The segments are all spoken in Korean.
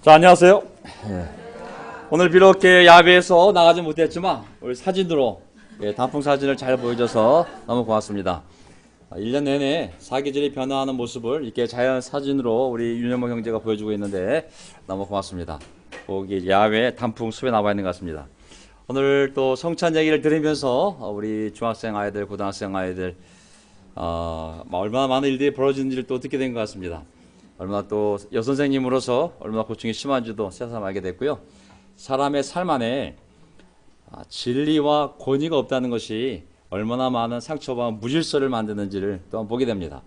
자, 안녕하세요. 오늘 비록 야외에서 나가지 못했지만 우리 사진으로 단풍 사진을 잘 보여줘서 너무 고맙습니다. 1년 내내 사계절이 변화하는 모습을 이렇게 자연 사진으로 우리 윤여모 형제가 보여주고 있는데 너무 고맙습니다. 거기 야외 단풍 숲에 나와 있는 것 같습니다. 오늘 또 성찬 얘기를 들으면서 우리 중학생 아이들, 고등학생 아이들 얼마나 많은 일들이 벌어지는지를 또 듣게 된 것 같습니다. 얼마나 또 여선생님으로서 얼마나 고충이 심한지도 새삼 알게 됐고요. 사람의 삶 안에 진리와 권위가 없다는 것이 얼마나 많은 상처와 무질서를 만드는지를 또한 보게 됩니다.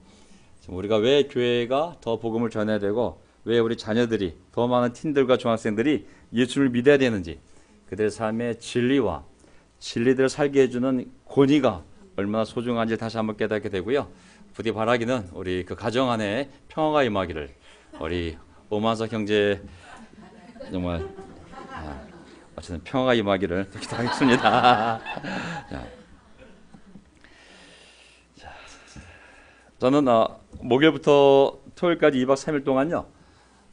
우리가 왜 교회가 더 복음을 전해야 되고 왜 우리 자녀들이 더 많은 팀들과 중학생들이 예수를 믿어야 되는지, 그들의 삶의 진리와 진리들을 살게 해주는 권위가 얼마나 소중한지 다시 한번 깨닫게 되고요. 부디 바라기는 우리 그 가정 안에 평화가 임하기를 우리 오만석 형제 정말 어쨌든 평화가 임하기를 기도하겠습니다. 저는 목요일부터 토요일까지 2박 3일 동안요,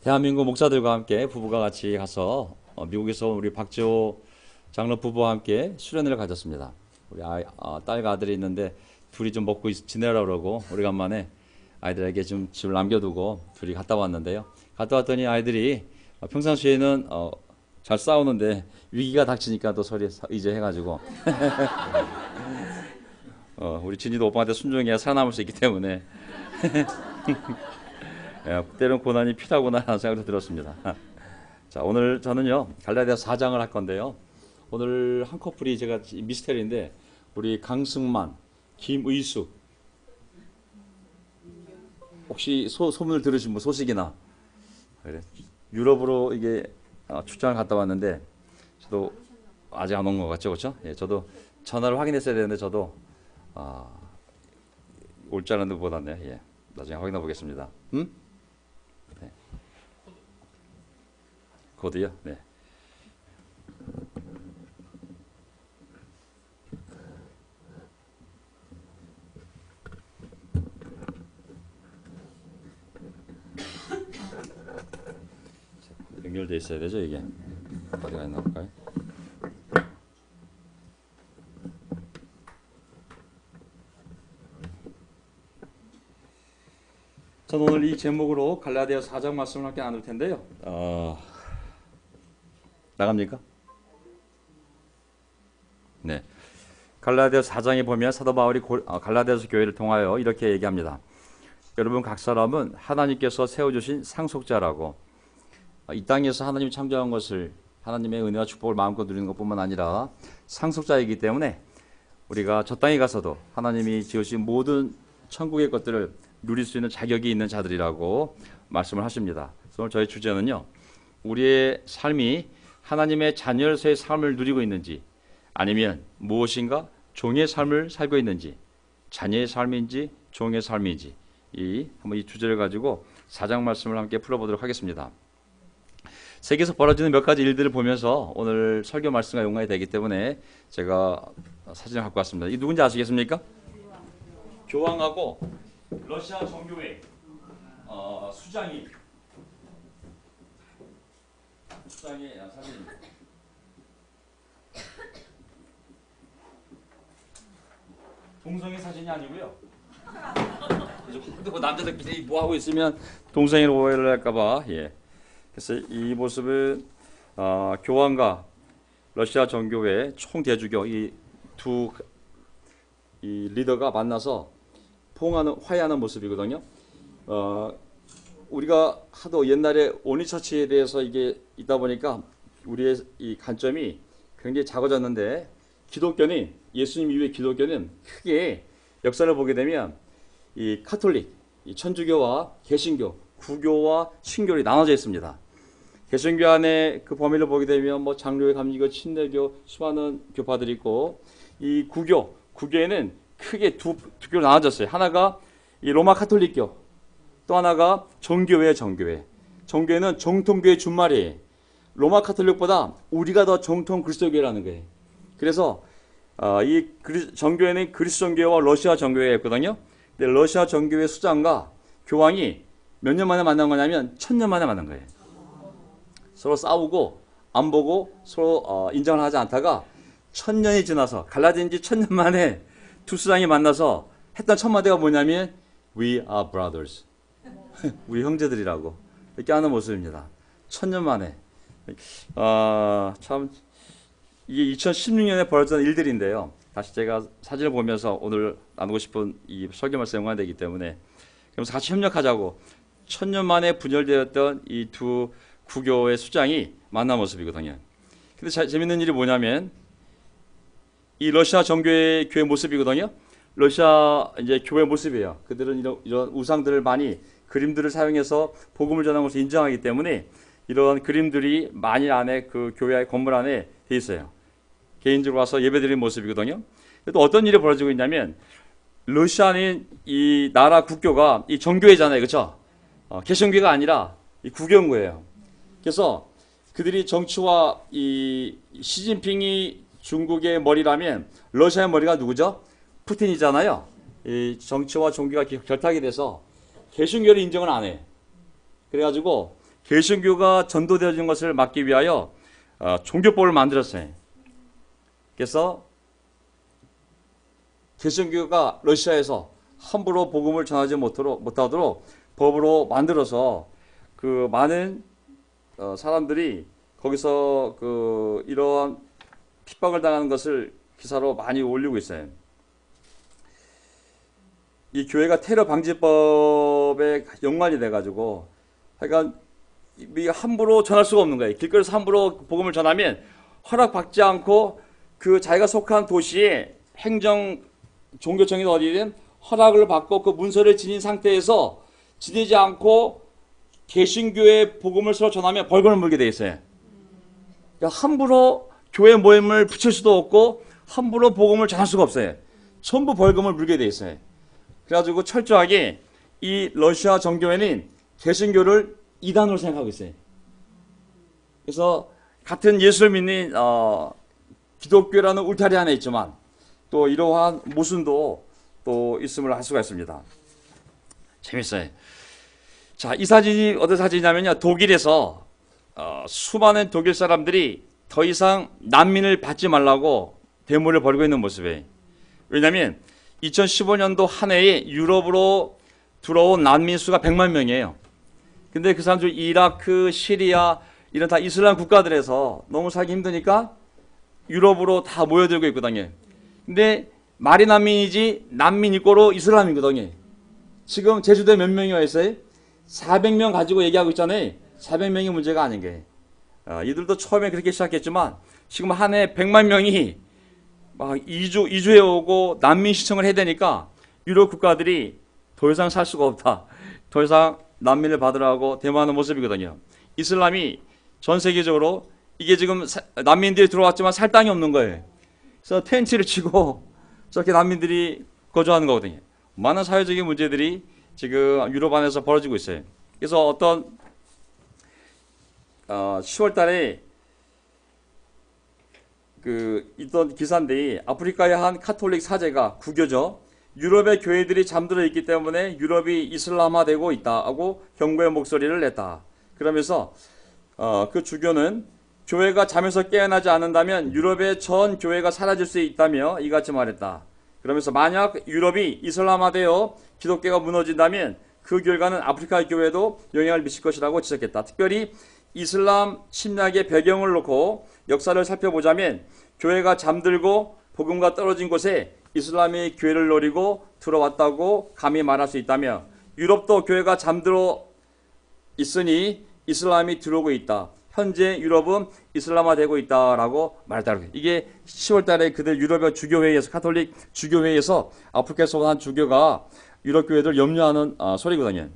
대한민국 목사들과 함께 부부가 같이 가서 미국에서 우리 박지호 장로 부부와 함께 수련회를 가졌습니다. 우리 딸과 아들이 있는데 둘이 좀 먹고 지내라 그러고 오래간만에 아이들에게 좀 집을 남겨두고 둘이 갔다 왔는데요. 갔다 왔더니 아이들이 평상시에는 잘 싸우는데 위기가 닥치니까 또 서로 이제 해가지고 우리 진이도 오빠한테 순종해야 살아남을 수 있기 때문에 때론 고난이 필요하구나 하는 생각도 들었습니다. 자, 오늘 저는요 갈라디아서 4장을 할 건데요. 오늘 한 커플이 제가 미스테리인데 우리 강승만, 김의숙, 혹시 소문을 들으신 분, 소식이나 그래. 유럽으로 이게 출장을 갔다 왔는데 저도 아직 안 온 것 같죠, 그렇죠? 예, 저도 전화를 확인했어야 되는데 저도 올 줄 알았는데 못 왔네요. 예, 나중에 확인해 보겠습니다. 네. 코드요? 네. 연결돼 있어야 되죠, 이게. 어디가 있나 볼까요? 저는 오늘 이 제목으로 갈라디아서 4장 말씀을 함께 나눌 텐데요. 나갑니까? 네. 갈라디아서 4장에 보면 사도 바울이 갈라디아서 교회를 통하여 이렇게 얘기합니다. 여러분 각 사람은 하나님께서 세워주신 상속자라고, 이 땅에서 하나님이 창조한 것을 하나님의 은혜와 축복을 마음껏 누리는 것뿐만 아니라 상속자이기 때문에 우리가 저 땅에 가서도 하나님이 지으신 모든 천국의 것들을 누릴 수 있는 자격이 있는 자들이라고 말씀을 하십니다. 그래서 오늘 저희 주제는요, 우리의 삶이 하나님의 자녀로서의 삶을 누리고 있는지 아니면 무엇인가 종의 삶을 살고 있는지, 자녀의 삶인지 종의 삶인지, 한번 이 주제를 가지고 4장 말씀을 함께 풀어보도록 하겠습니다. 세계에서 벌어지는 몇 가지 일들을 보면서 오늘 설교 말씀과 연관이 되기 때문에 제가 사진을 갖고 왔습니다. 이 누군지 아시겠습니까? 교황하고 러시아 정교회 수장이 사진입니다. 동성애 사진이 아니고요. 남자들끼리 뭐 하고 있으면 동성애를 오해를 할까봐. 예. 그래서 이 모습은 교황과 러시아 정교회 총대주교 이 두 리더가 만나서 화해하는 모습이거든요. 우리가 하도 옛날에 온리처치에 대해서 이게 있다 보니까 우리의 이 관점이 굉장히 작아졌는데, 기독교는 예수님 이후의 기독교는 크게 역사를 보게 되면 이 카톨릭, 이 천주교와 개신교, 구교와 신교로 나눠져 있습니다. 개신교 안에 그 범위를 보게 되면 뭐 장로회, 감리교, 침례교 수많은 교파들이 있고, 이 구교에는 크게 두 교로 나눠졌어요. 하나가 이 로마 카톨릭교, 또 하나가 정교회예요. 정교회는 정통교회 준말이에요. 로마 카톨릭보다 우리가 더 정통 그리스도교회라는 거예요. 그래서 이 정교회는 그리스 정교회와 러시아 정교회가 있거든요. 근데 러시아 정교회 수장과 교황이 몇 년 만에 만난 거냐면 1000년 만에 만난 거예요. 서로 싸우고 안 보고 서로 인정을 하지 않다가 1000년이 지나서 갈라진 지 1000년 만에 두 수장이 만나서 했던 첫 마디가 뭐냐면 We are brothers. 우리 형제들이라고 이렇게 하는 모습입니다. 1000년 만에. 참 이게 2016년에 벌어졌던 일들인데요. 다시 제가 사진을 보면서 오늘 나누고 싶은 이 설교 말씀 연관되기 때문에 그래서 같이 협력하자고 1000년 만에 분열되었던 이 두 구교의 수장이 만난 모습이거든요. 근데 재밌는 일이 뭐냐면 이 러시아 정교회 교회 모습이거든요. 러시아 이제 교회 모습이에요. 그들은 이런 우상들을 많이 그림들을 사용해서 복음을 전하는 것을 인정하기 때문에 이런 그림들이 많이 안에 그 교회 건물 안에 돼 있어요. 개인적으로 와서 예배드리는 모습이거든요. 또 어떤 일이 벌어지고 있냐면 러시아는 이 나라 국교가 이 정교회잖아요, 그렇죠? 개신교가 아니라 이 국영교예요. 그래서 그들이 정치와 이 시진핑이 중국의 머리라면 러시아의 머리가 누구죠? 푸틴이잖아요. 이 정치와 종교가 결탁이 돼서 개신교를 인정을 안 해. 그래가지고 개신교가 전도되어지는 것을 막기 위하여 종교법을 만들었어요. 그래서 개신교가 러시아에서 함부로 복음을 전하지 못하도록 법으로 만들어서 그 많은 사람들이 거기서 그 이러한 핍박을 당하는 것을 기사로 많이 올리고 있어요. 이 교회가 테러 방지법에 연관이 돼가지고 하여간 함부로 전할 수가 없는 거예요. 길거리에서 함부로 복음을 전하면 허락받지 않고 그 자기가 속한 도시에 행정 종교청이 어디든 허락을 받고 그 문서를 지닌 상태에서 지내지 않고 개신교의 복음을 서로 전하면 벌금을 물게 돼 있어요. 그러니까 함부로 교회 모임을 붙일 수도 없고 함부로 복음을 전할 수가 없어요. 전부 벌금을 물게 돼 있어요. 그래가지고 철저하게 이 러시아 정교회는 개신교를 이단으로 생각하고 있어요. 그래서 같은 예수를 믿는 기독교라는 울타리 안에 있지만 또 이러한 모순도 또 있음을 알 수가 있습니다. 재밌어요. 자, 이 사진이 어떤 사진이냐면요. 독일에서 수많은 독일 사람들이 더 이상 난민을 받지 말라고 데모를 벌이고 있는 모습이에요. 왜냐하면 2015년도 한 해에 유럽으로 들어온 난민 수가 100만 명이에요. 근데 그 사람들 이라크, 시리아 이런 다 이슬람 국가들에서 너무 살기 힘드니까 유럽으로 다 모여들고 있거든요. 근데 말이 난민이지 난민 이꼬로 이슬람이거든요. 지금 제주도에 몇 명이 와 있어요? 400명 가지고 얘기하고 있잖아요. 400명이 문제가 아닌 게. 이들도 처음에 그렇게 시작했지만 지금 한 해 100만 명이 막 이주해 오고 난민 신청을 해야 되니까 유럽 국가들이 더 이상 살 수가 없다. 더 이상 난민을 받으라고 데모하는 모습이거든요. 이슬람이 전 세계적으로 이게 지금 난민들이 들어왔지만 살 땅이 없는 거예요. 그래서 텐트를 치고 저렇게 난민들이 거주하는 거거든요. 많은 사회적인 문제들이 지금 유럽 안에서 벌어지고 있어요. 그래서 어떤 10월 달에 있던 기사인데 아프리카의 한 카톨릭 사제가 구교죠. 유럽의 교회들이 잠들어 있기 때문에 유럽이 이슬람화되고 있다고 경고의 목소리를 냈다. 그러면서 그 주교는 교회가 잠에서 깨어나지 않는다면 유럽의 전 교회가 사라질 수 있다며 이같이 말했다. 그러면서 만약 유럽이 이슬람화되어 기독교가 무너진다면 그 결과는 아프리카 교회도 영향을 미칠 것이라고 지적했다. 특별히 이슬람 침략의 배경을 놓고 역사를 살펴보자면 교회가 잠들고 복음과 떨어진 곳에 이슬람이 교회를 노리고 들어왔다고 감히 말할 수 있다며 유럽도 교회가 잠들어 있으니 이슬람이 들어오고 있다. 현재 유럽은 이슬람화되고 있다라고 말했다. 이게 10월 달에 그들 유럽의 주교회의에서 카톨릭 주교회의에서 아프리카에서 한 주교가 유럽 교회들 염려하는 소리거든요.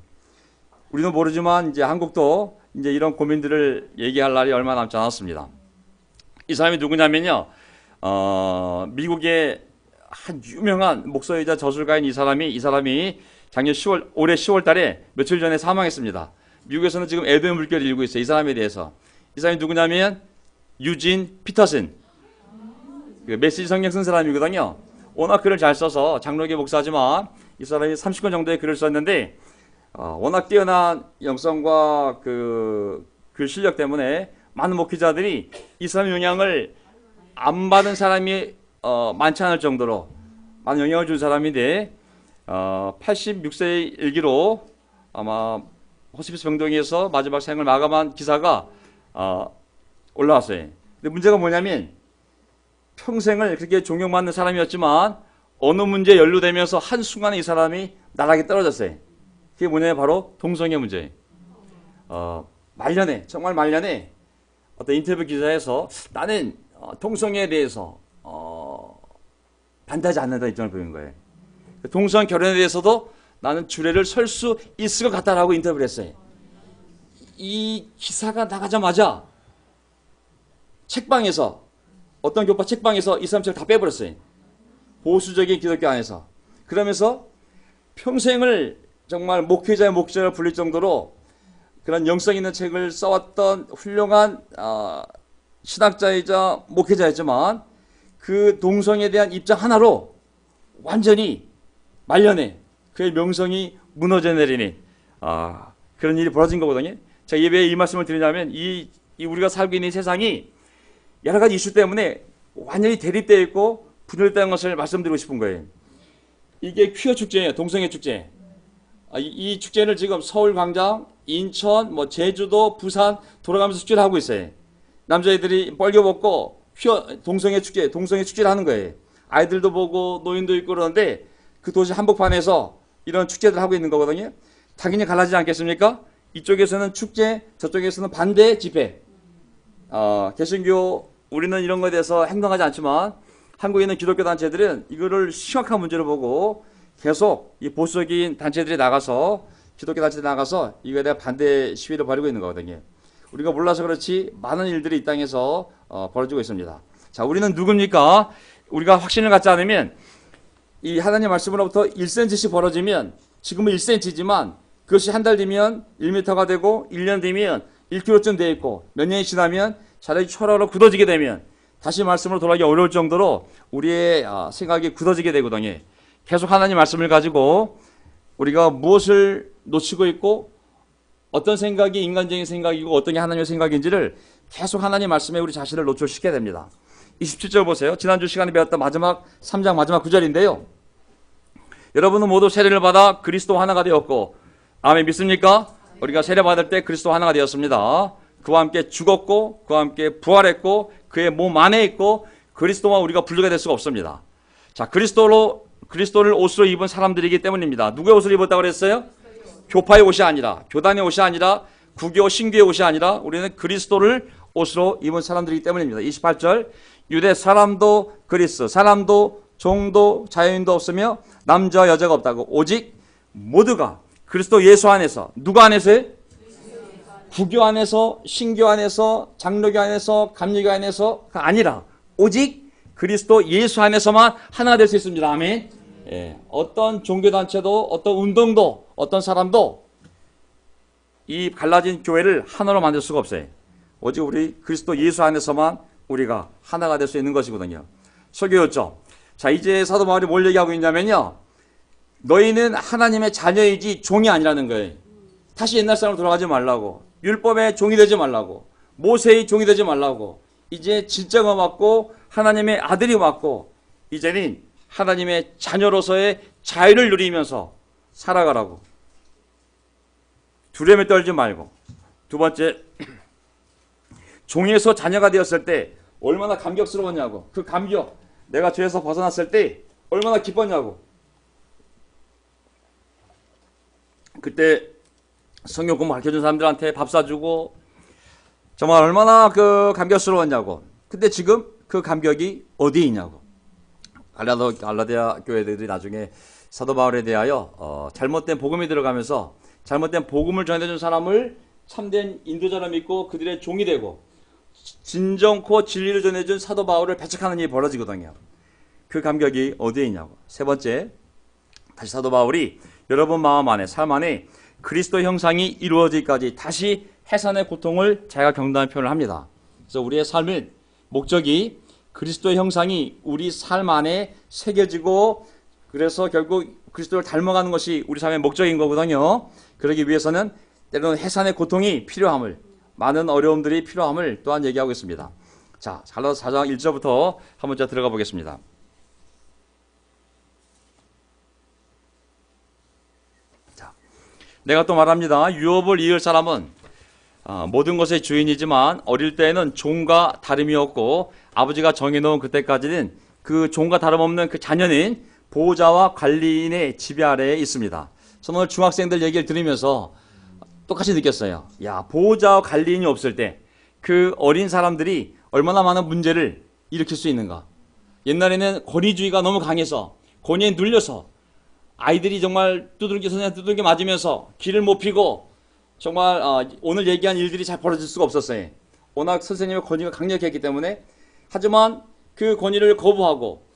우리는 모르지만 이제 한국도 이제 이런 고민들을 얘기할 날이 얼마 남지 않았습니다. 이 사람이 누구냐면요. 미국의 한 유명한 목사이자 저술가인 이 사람이 올해 10월 달에 며칠 전에 사망했습니다. 미국에서는 지금 애도의 물결이 일고 있어요. 이 사람에 대해서. 이 사람이 누구냐면 유진 피터슨. 메시지 성경 쓴 사람이거든요. 워낙 글을 잘 써서 장로교 목사지만 이 사람이 30권 정도의 글을 썼는데 워낙 뛰어난 영성과 그 그 실력 때문에 많은 목회자들이 이 사람의 영향을 안 받은 사람이 많지 않을 정도로 많은 영향을 준 사람인데 86세의 일기로 아마 호스피스 병동에서 마지막 생을 마감한 기사가 올라왔어요. 근데 문제가 뭐냐면 평생을 그렇게 존경받는 사람이었지만 어느 문제에 연루되면서 한순간에 이 사람이 나락에 떨어졌어요. 그게 뭐냐면 바로 동성애 문제예요. 말년에, 정말 말년에 어떤 인터뷰 기사에서 나는 동성애에 대해서 반대하지 않는다 입장을 보이는 거예요. 동성 결혼에 대해서도 나는 주례를 설 수 있을 것 같다라고 인터뷰를 했어요. 이 기사가 나가자마자 책방에서 어떤 교파 책방에서 이 사람 책을 다 빼버렸어요. 보수적인 기독교 안에서. 그러면서 평생을 정말 목회자를 불릴 정도로 그런 영성 있는 책을 써왔던 훌륭한 신학자이자 목회자였지만 그 동성에 대한 입장 하나로 완전히 말년에 그의 명성이 무너져 내리니 그런 일이 벌어진 거거든요. 제가 왜 이 말씀을 드리냐면 이 우리가 살고 있는 세상이 여러 가지 이슈 때문에 완전히 대립되어 있고 분열된 것을 말씀드리고 싶은 거예요. 이게 퀴어 축제예요. 동성애 축제. 이 축제를 지금 서울 광장, 인천, 제주도, 부산 돌아가면서 축제를 하고 있어요. 남자애들이 뻘겨벗고 동성애 축제를 하는 거예요. 아이들도 보고 노인도 있고 그러는데 그 도시 한복판에서 이런 축제를 하고 있는 거거든요. 당연히 갈라지지 않겠습니까? 이쪽에서는 축제, 저쪽에서는 반대 집회. 개신교 우리는 이런 거에 대해서 행동하지 않지만 한국에 있는 기독교 단체들은 이거를 심각한 문제로 보고 계속 이 보수적인 단체들이 나가서 기독교 단체들이 나가서 이거에 대한 반대 시위를 벌이고 있는 거거든요. 우리가 몰라서 그렇지 많은 일들이 이 땅에서 벌어지고 있습니다. 자, 우리는 누굽니까? 우리가 확신을 갖지 않으면 이 하나님 말씀으로부터 1cm씩 벌어지면 지금은 1cm지만 그것이 한 달 뒤면 1m가 되고 1년 뒤면 1km쯤 돼 있고 몇 년이 지나면 자락이 초라로 굳어지게 되면 다시 말씀으로 돌아가기 어려울 정도로 우리의 생각이 굳어지게 되거든요. 계속 하나님 말씀을 가지고 우리가 무엇을 놓치고 있고 어떤 생각이 인간적인 생각이고 어떤 게 하나님의 생각인지를 계속 하나님 말씀에 우리 자신을 노출시켜야 됩니다. 27절 보세요. 지난주 시간에 배웠던 마지막 3장 마지막 9절인데요. 여러분은 모두 세례를 받아 그리스도 하나가 되었고 아멘 믿습니까? 우리가 세례 받을 때 그리스도 하나가 되었습니다. 그와 함께 죽었고 그와 함께 부활했고 그의 몸 안에 있고 그리스도와 우리가 분리가 될 수가 없습니다. 자, 그리스도를 옷으로 입은 사람들이기 때문입니다. 누구의 옷을 입었다고 그랬어요? 교파의 옷이 아니라 교단의 옷이 아니라 구교 신교의 옷이 아니라 우리는 그리스도를 옷으로 입은 사람들이기 때문입니다. 28절 유대 사람도 그리스 사람도 종도 자유인도 없으며 남자와 여자가 없다고 오직 모두가 그리스도 예수 안에서 누가 안에서요? 구교 안에서 신교 안에서 장로교 안에서 감리교 안에서가 아니라 오직 그리스도 예수 안에서만 하나가 될 수 있습니다. 아멘. 예, 어떤 종교단체도 어떤 운동도 어떤 사람도 이 갈라진 교회를 하나로 만들 수가 없어요. 오직 우리 그리스도 예수 안에서만 우리가 하나가 될 수 있는 것이거든요. 설교였죠. 자, 이제 사도 바울이 뭘 얘기하고 있냐면요. 너희는 하나님의 자녀이지 종이 아니라는 거예요. 다시 옛날 사람으로 돌아가지 말라고. 율법의 종이 되지 말라고. 모세의 종이 되지 말라고. 이제 진짜가 왔고 하나님의 아들이 왔고 이제는 하나님의 자녀로서의 자유를 누리면서 살아가라고. 두려움에 떨지 말고. 두 번째, 종에서 자녀가 되었을 때 얼마나 감격스러웠냐고. 그 감격, 내가 죄에서 벗어났을 때 얼마나 기뻤냐고. 그때 성경 공부 가르쳐준 사람들한테 밥 사주고 정말 얼마나 그 감격스러웠냐고. 근데 지금 그 감격이 어디에 있냐고. 갈라디아 교회들이 나중에 사도 바울에 대하여 잘못된 복음이 들어가면서 잘못된 복음을 전해준 사람을 참된 인도자로 믿고 그들의 종이 되고 진정코 진리를 전해준 사도 바울을 배척하는 일이 벌어지거든요. 그 감격이 어디에 있냐고. 세 번째, 다시 사도 바울이 여러분 마음 안에 삶 안에 그리스도 형상이 이루어지기까지 다시 해산의 고통을 자기가 경험하는 표현을 합니다. 그래서 우리의 삶은 목적이 그리스도의 형상이 우리 삶 안에 새겨지고 그래서 결국 그리스도를 닮아가는 것이 우리 삶의 목적인 거거든요. 그러기 위해서는 때로는 해산의 고통이 필요함을 많은 어려움들이 필요함을 또한 얘기하고 있습니다. 자, 갈라디아서 4장 1절부터 한번 자 들어가 보겠습니다. 자, 내가 또 말합니다. 유업을 이을 사람은 모든 것의 주인이지만 어릴 때에는 종과 다름이 없고 아버지가 정해놓은 그때까지는 그 종과 다름없는 그 자녀는 보호자와 관리인의 지배 아래에 있습니다. 저는 오늘 중학생들 얘기를 들으면서 똑같이 느꼈어요. 야, 보호자와 관리인이 없을 때 그 어린 사람들이 얼마나 많은 문제를 일으킬 수 있는가. 옛날에는 권위주의가 너무 강해서 권위에 눌려서 아이들이 정말 선생님 두들겨 맞으면서 길을 못 피고 정말 오늘 얘기한 일들이 잘 벌어질 수가 없었어요. 워낙 선생님의 권위가 강력했기 때문에. 하지만 그 권위를 거부하고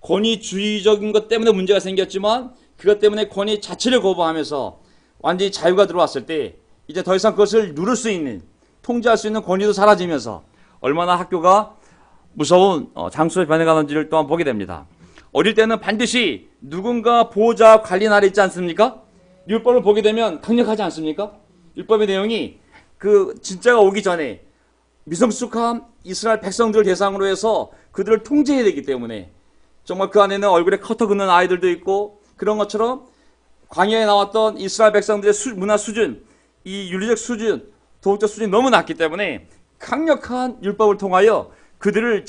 권위주의적인 것 때문에 문제가 생겼지만 그것 때문에 권위 자체를 거부하면서 완전히 자유가 들어왔을 때 이제 더 이상 그것을 누를 수 있는, 통제할 수 있는 권위도 사라지면서 얼마나 학교가 무서운 장소에 변해가는지를 또한 보게 됩니다. 어릴 때는 반드시 누군가 보호자 관리 아래 있지 않습니까? 율법을 보게 되면 강력하지 않습니까? 율법의 내용이 그 진짜가 오기 전에 미성숙한 이스라엘 백성들을 대상으로 해서 그들을 통제해야 되기 때문에 정말 그 안에는 얼굴에 커터 긋는 아이들도 있고 그런 것처럼 광야에 나왔던 이스라엘 백성들의 문화 수준, 이 윤리적 수준, 도덕적 수준이 너무 낮기 때문에 강력한 율법을 통하여 그들을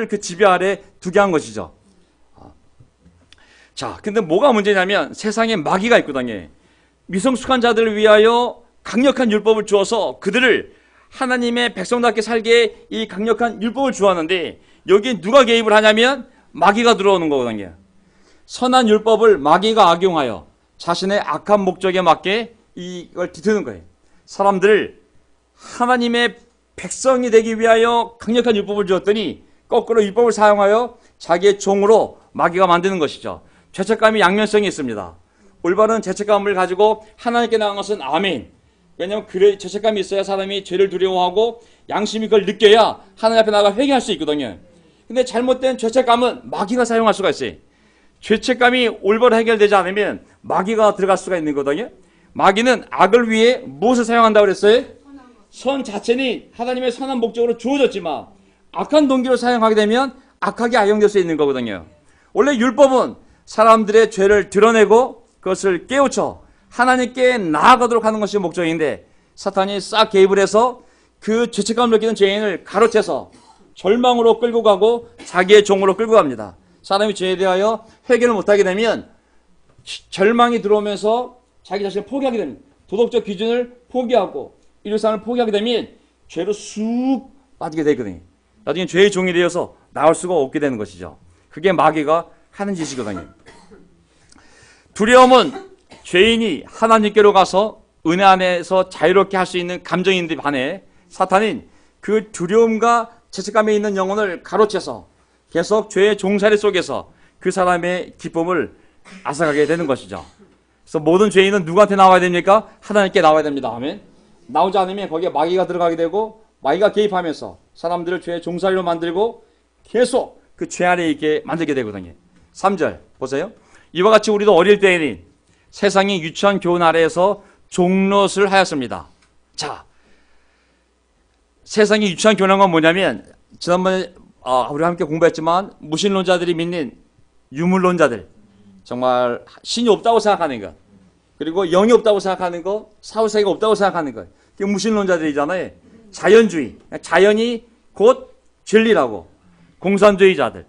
그 지배 아래 두게 한 것이죠. 자, 근데 뭐가 문제냐면 세상에 마귀가 있거든요. 미성숙한 자들을 위하여 강력한 율법을 주어서 그들을 하나님의 백성답게 살게 이 강력한 율법을 주었는데 여기에 누가 개입을 하냐면 마귀가 들어오는 거거든요. 선한 율법을 마귀가 악용하여 자신의 악한 목적에 맞게 이걸 뒤트는 거예요. 사람들을 하나님의 백성이 되기 위하여 강력한 율법을 주었더니 거꾸로 율법을 사용하여 자기의 종으로 마귀가 만드는 것이죠. 죄책감이 양면성이 있습니다. 올바른 죄책감을 가지고 하나님께 나간 것은 아멘. 왜냐하면 그래 죄책감이 있어야 사람이 죄를 두려워하고 양심이 그걸 느껴야 하나님 앞에 나가 회개할 수 있거든요. 근데 잘못된 죄책감은 마귀가 사용할 수가 있어요. 죄책감이 올바로 해결되지 않으면 마귀가 들어갈 수가 있는 거거든요. 마귀는 악을 위해 무엇을 사용한다고 그랬어요? 선 자체는 하나님의 선한 목적으로 주어졌지만 악한 동기로 사용하게 되면 악하게 악용될 수 있는 거거든요. 원래 율법은 사람들의 죄를 드러내고 그것을 깨우쳐 하나님께 나아가도록 하는 것이 목적인데 사탄이 싹 개입을 해서 그 죄책감을 느끼는 죄인을 가로채서 절망으로 끌고 가고 자기의 종으로 끌고 갑니다. 사람이 죄에 대하여 회개를 못하게 되면 절망이 들어오면서 자기 자신을 포기하게 됩니다. 도덕적 기준을 포기하고 일상을 포기하게 되면 죄로 쑥 빠지게 되거든요. 나중에 죄의 종이 되어서 나올 수가 없게 되는 것이죠. 그게 마귀가 하는 짓이거든요. 두려움은 죄인이 하나님께로 가서 은혜 안에서 자유롭게 할 수 있는 감정인데 반해 사탄은 그 두려움과 죄책감에 있는 영혼을 가로채서 계속 죄의 종살이 속에서 그 사람의 기쁨을 앗아가게 되는 것이죠. 그래서 모든 죄인은 누구한테 나와야 됩니까? 하나님께 나와야 됩니다. 아멘. 나오지 않으면 거기에 마귀가 들어가게 되고 마귀가 개입하면서 사람들을 죄의 종살이로 만들고 계속 그 죄 안에 있게 만들게 되거든요. 3절 보세요. 이와 같이 우리도 어릴 때에는 세상의 유치한 교훈 아래에서 종노릇을 하였습니다. 자, 세상의 유치한 교훈은 건 뭐냐면 지난번에 우리가 함께 공부했지만 무신론자들이 믿는 유물론자들, 정말 신이 없다고 생각하는 것, 그리고 영이 없다고 생각하는 것, 사후세계가 없다고 생각하는 것, 그게 무신론자들이잖아요. 자연주의, 자연이 곧 진리라고, 공산주의자들,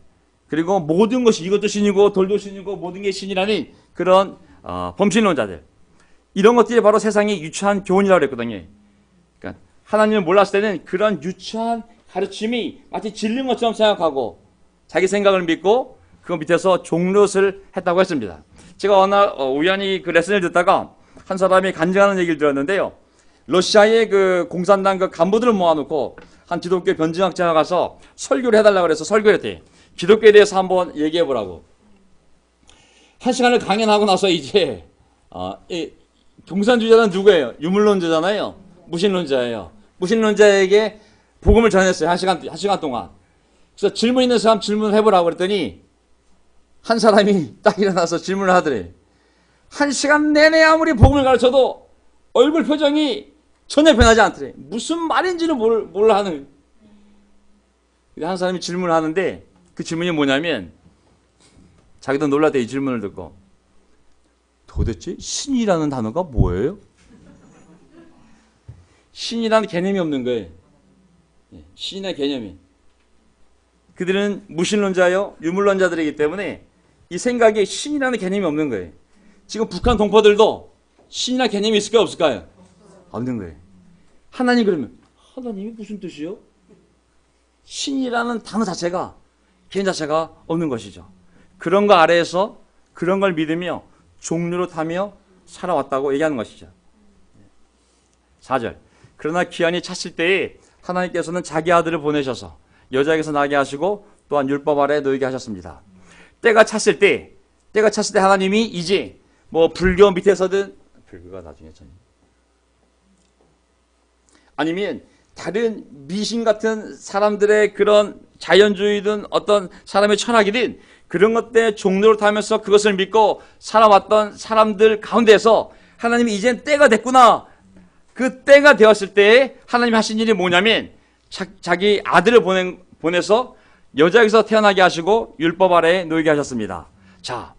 그리고 모든 것이 이것도 신이고 돌도 신이고 모든 게 신이라는 그런 범신론자들, 이런 것들이 바로 세상의 유치한 교훈이라고 그랬거든요. 그러니까 하나님을 몰랐을 때는 그런 유치한 가르침이 마치 진리인 것처럼 생각하고 자기 생각을 믿고 그 밑에서 종노릇을 했다고 했습니다. 제가 어느 날 우연히 그 레슨을 듣다가 한 사람이 간증하는 얘기를 들었는데요. 러시아의 그 공산당 그 간부들을 모아놓고 한 기독교 변증학자가 가서 설교를 해달라고 해서 설교를 했대요. 기독교에 대해서 한번 얘기해보라고. 한 시간을 강연하고 나서 이제 이 공산주의자는 누구예요? 유물론자잖아요. 무신론자예요. 무신론자에게 복음을 전했어요. 한 시간 동안. 그래서 질문 있는 사람 질문을 해보라고 그랬더니 한 사람이 딱 일어나서 질문을 하더래. 한 시간 내내 아무리 복음을 가르쳐도 얼굴 표정이 전혀 변하지 않더래. 무슨 말인지를 몰라 하는. 한 사람이 질문을 하는데 그 질문이 뭐냐면 자기도 놀랐대. 이 질문을 듣고 도대체 신이라는 단어가 뭐예요? 신이라는 개념이 없는 거예요. 신의 개념이. 그들은 무신론자요 유물론자들이기 때문에 이 생각에 신이라는 개념이 없는 거예요. 지금 북한 동포들도 신이라는 개념이 있을까요 없을까요? 없는 거예요. 하나님 그러면 하나님이 무슨 뜻이요? 신이라는 단어 자체가 개념 자체가 없는 것이죠. 그런 거 아래에서 그런 걸 믿으며 종류로 타며 살아왔다고 얘기하는 것이죠. 4절. 그러나 기한이 찼을 때에 하나님께서는 자기 아들을 보내셔서 여자에게서 나게 하시고 또한 율법 아래 놓이게 하셨습니다. 때가 찼을 때 하나님이 이제 뭐 불교 밑에서든 불교가 나중에 참 아니면 다른 미신 같은 사람들의 그런 자연주의든 어떤 사람의 철학이든 그런 것 때문에 종로를 타면서 그것을 믿고 살아왔던 사람들 가운데서 하나님이 이젠 때가 됐구나. 그 때가 되었을 때 하나님이 하신 일이 뭐냐면 자기 아들을 보내서 여자에게서 태어나게 하시고 율법 아래에 놓이게 하셨습니다. 자,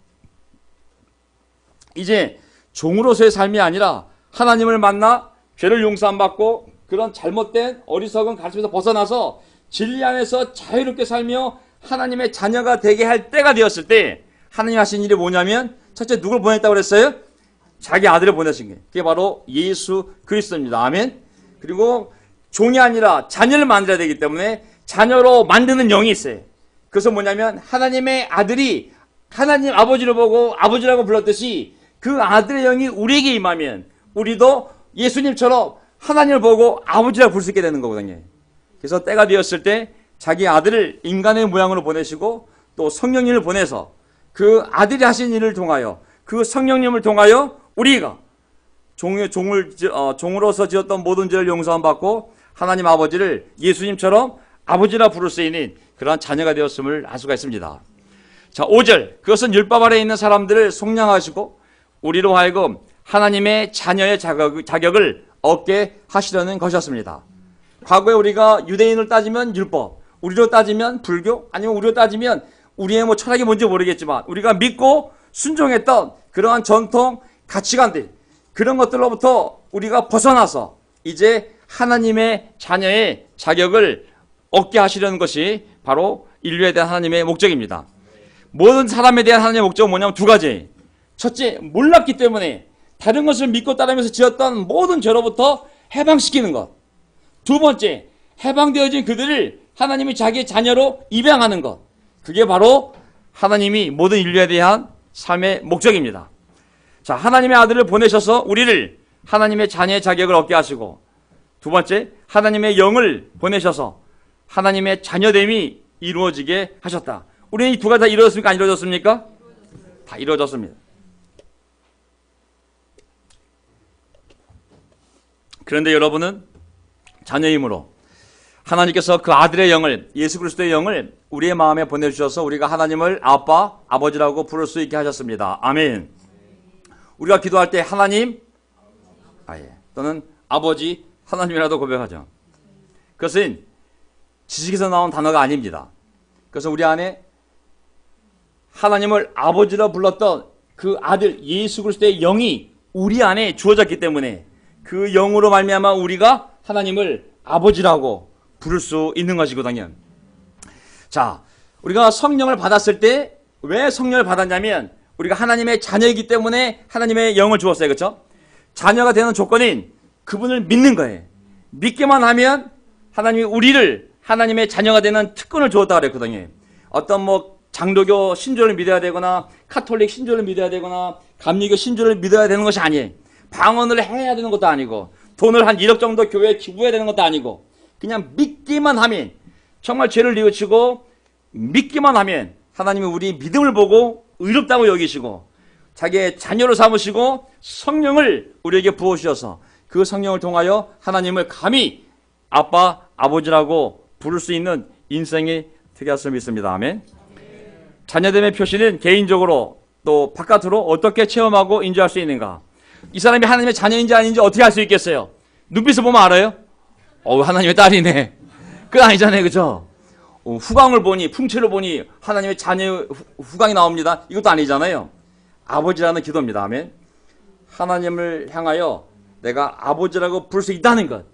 이제 종으로서의 삶이 아니라 하나님을 만나 죄를 용서 안 받고 그런 잘못된 어리석은 가르침에서 벗어나서 진리 안에서 자유롭게 살며 하나님의 자녀가 되게 할 때가 되었을 때 하나님 하신 일이 뭐냐면 첫째 누굴 보냈다고 그랬어요? 자기 아들을 보내신 거예요. 그게 바로 예수 그리스도입니다. 아멘. 그리고 종이 아니라 자녀를 만들어야 되기 때문에 자녀로 만드는 영이 있어요. 그것은 뭐냐면 하나님의 아들이 하나님 아버지를 보고 아버지라고 불렀듯이 그 아들의 영이 우리에게 임하면 우리도 예수님처럼 하나님을 보고 아버지라고 부를 수 있게 되는 거거든요. 그래서 때가 되었을 때 자기 아들을 인간의 모양으로 보내시고 또 성령님을 보내서 그 아들이 하신 일을 통하여 그 성령님을 통하여 우리가 종으로서 지었던 모든 죄를 용서함 받고 하나님 아버지를 예수님처럼 아버지라 부를 수 있는 그러한 자녀가 되었음을 알 수가 있습니다. 자, 5절. 그것은 율법 아래에 있는 사람들을 속량하시고 우리로 하여금 하나님의 자녀의 자격을 얻게 하시려는 것이었습니다. 과거에 우리가 유대인을 따지면 율법, 우리로 따지면 불교, 아니면 우리로 따지면 우리의 뭐 철학이 뭔지 모르겠지만 우리가 믿고 순종했던 그러한 전통, 가치관들, 그런 것들로부터 우리가 벗어나서 이제 하나님의 자녀의 자격을 얻게 하시려는 것이 바로 인류에 대한 하나님의 목적입니다. 모든 사람에 대한 하나님의 목적은 뭐냐면 두 가지. 첫째, 몰랐기 때문에 다른 것을 믿고 따르면서 지었던 모든 죄로부터 해방시키는 것. 두 번째, 해방되어진 그들을 하나님이 자기의 자녀로 입양하는 것. 그게 바로 하나님이 모든 인류에 대한 삶의 목적입니다. 자, 하나님의 아들을 보내셔서 우리를 하나님의 자녀의 자격을 얻게 하시고, 두 번째, 하나님의 영을 보내셔서 하나님의 자녀됨이 이루어지게 하셨다. 우리는 이 두 가지 다 이루어졌습니까? 안 이루어졌습니까? 다 이루어졌습니다. 그런데 여러분은 자녀임으로 하나님께서 그 아들의 영을, 예수 그리스도의 영을 우리의 마음에 보내주셔서 우리가 하나님을 아빠, 아버지라고 부를 수 있게 하셨습니다. 아멘. 우리가 기도할 때 하나님, 또는 아버지, 하나님이라도 고백하죠. 그것은 지식에서 나온 단어가 아닙니다. 그래서 우리 안에 하나님을 아버지로 불렀던 그 아들 예수 그리스도의 영이 우리 안에 주어졌기 때문에 그 영으로 말미암아 우리가 하나님을 아버지라고 부를 수 있는 것이거든요. 자, 우리가 성령을 받았을 때 왜 성령을 받았냐면 우리가 하나님의 자녀이기 때문에 하나님의 영을 주었어요. 그렇죠? 자녀가 되는 조건인 그분을 믿는 거예요. 믿기만 하면 하나님이 우리를 하나님의 자녀가 되는 특권을 주었다고 그랬거든요. 어떤 뭐 장로교 신조를 믿어야 되거나 카톨릭 신조를 믿어야 되거나 감리교 신조를 믿어야 되는 것이 아니에요. 방언을 해야 되는 것도 아니고 돈을 한 1억 정도 교회에 기부해야 되는 것도 아니고 그냥 믿기만 하면 정말 죄를 뉘우치고 믿기만 하면 하나님이 우리 믿음을 보고 의롭다고 여기시고 자기의 자녀로 삼으시고 성령을 우리에게 부어주셔서 그 성령을 통하여 하나님을 감히 아빠, 아버지라고 부를 수 있는 인생이 되게 하셨음을 믿습니다. 아멘. 자녀됨의 표시는 개인적으로 또 바깥으로 어떻게 체험하고 인지할 수 있는가? 이 사람이 하나님의 자녀인지 아닌지 어떻게 알 수 있겠어요? 눈빛을 보면 알아요? 하나님의 딸이네. 그건 아니잖아요. 그죠? 후광을 보니, 풍채를 보니 하나님의 자녀의 후광이 나옵니다. 이것도 아니잖아요. 아버지라는 기도입니다. 아멘. 하나님을 향하여 내가 아버지라고 부를 수 있다는 것.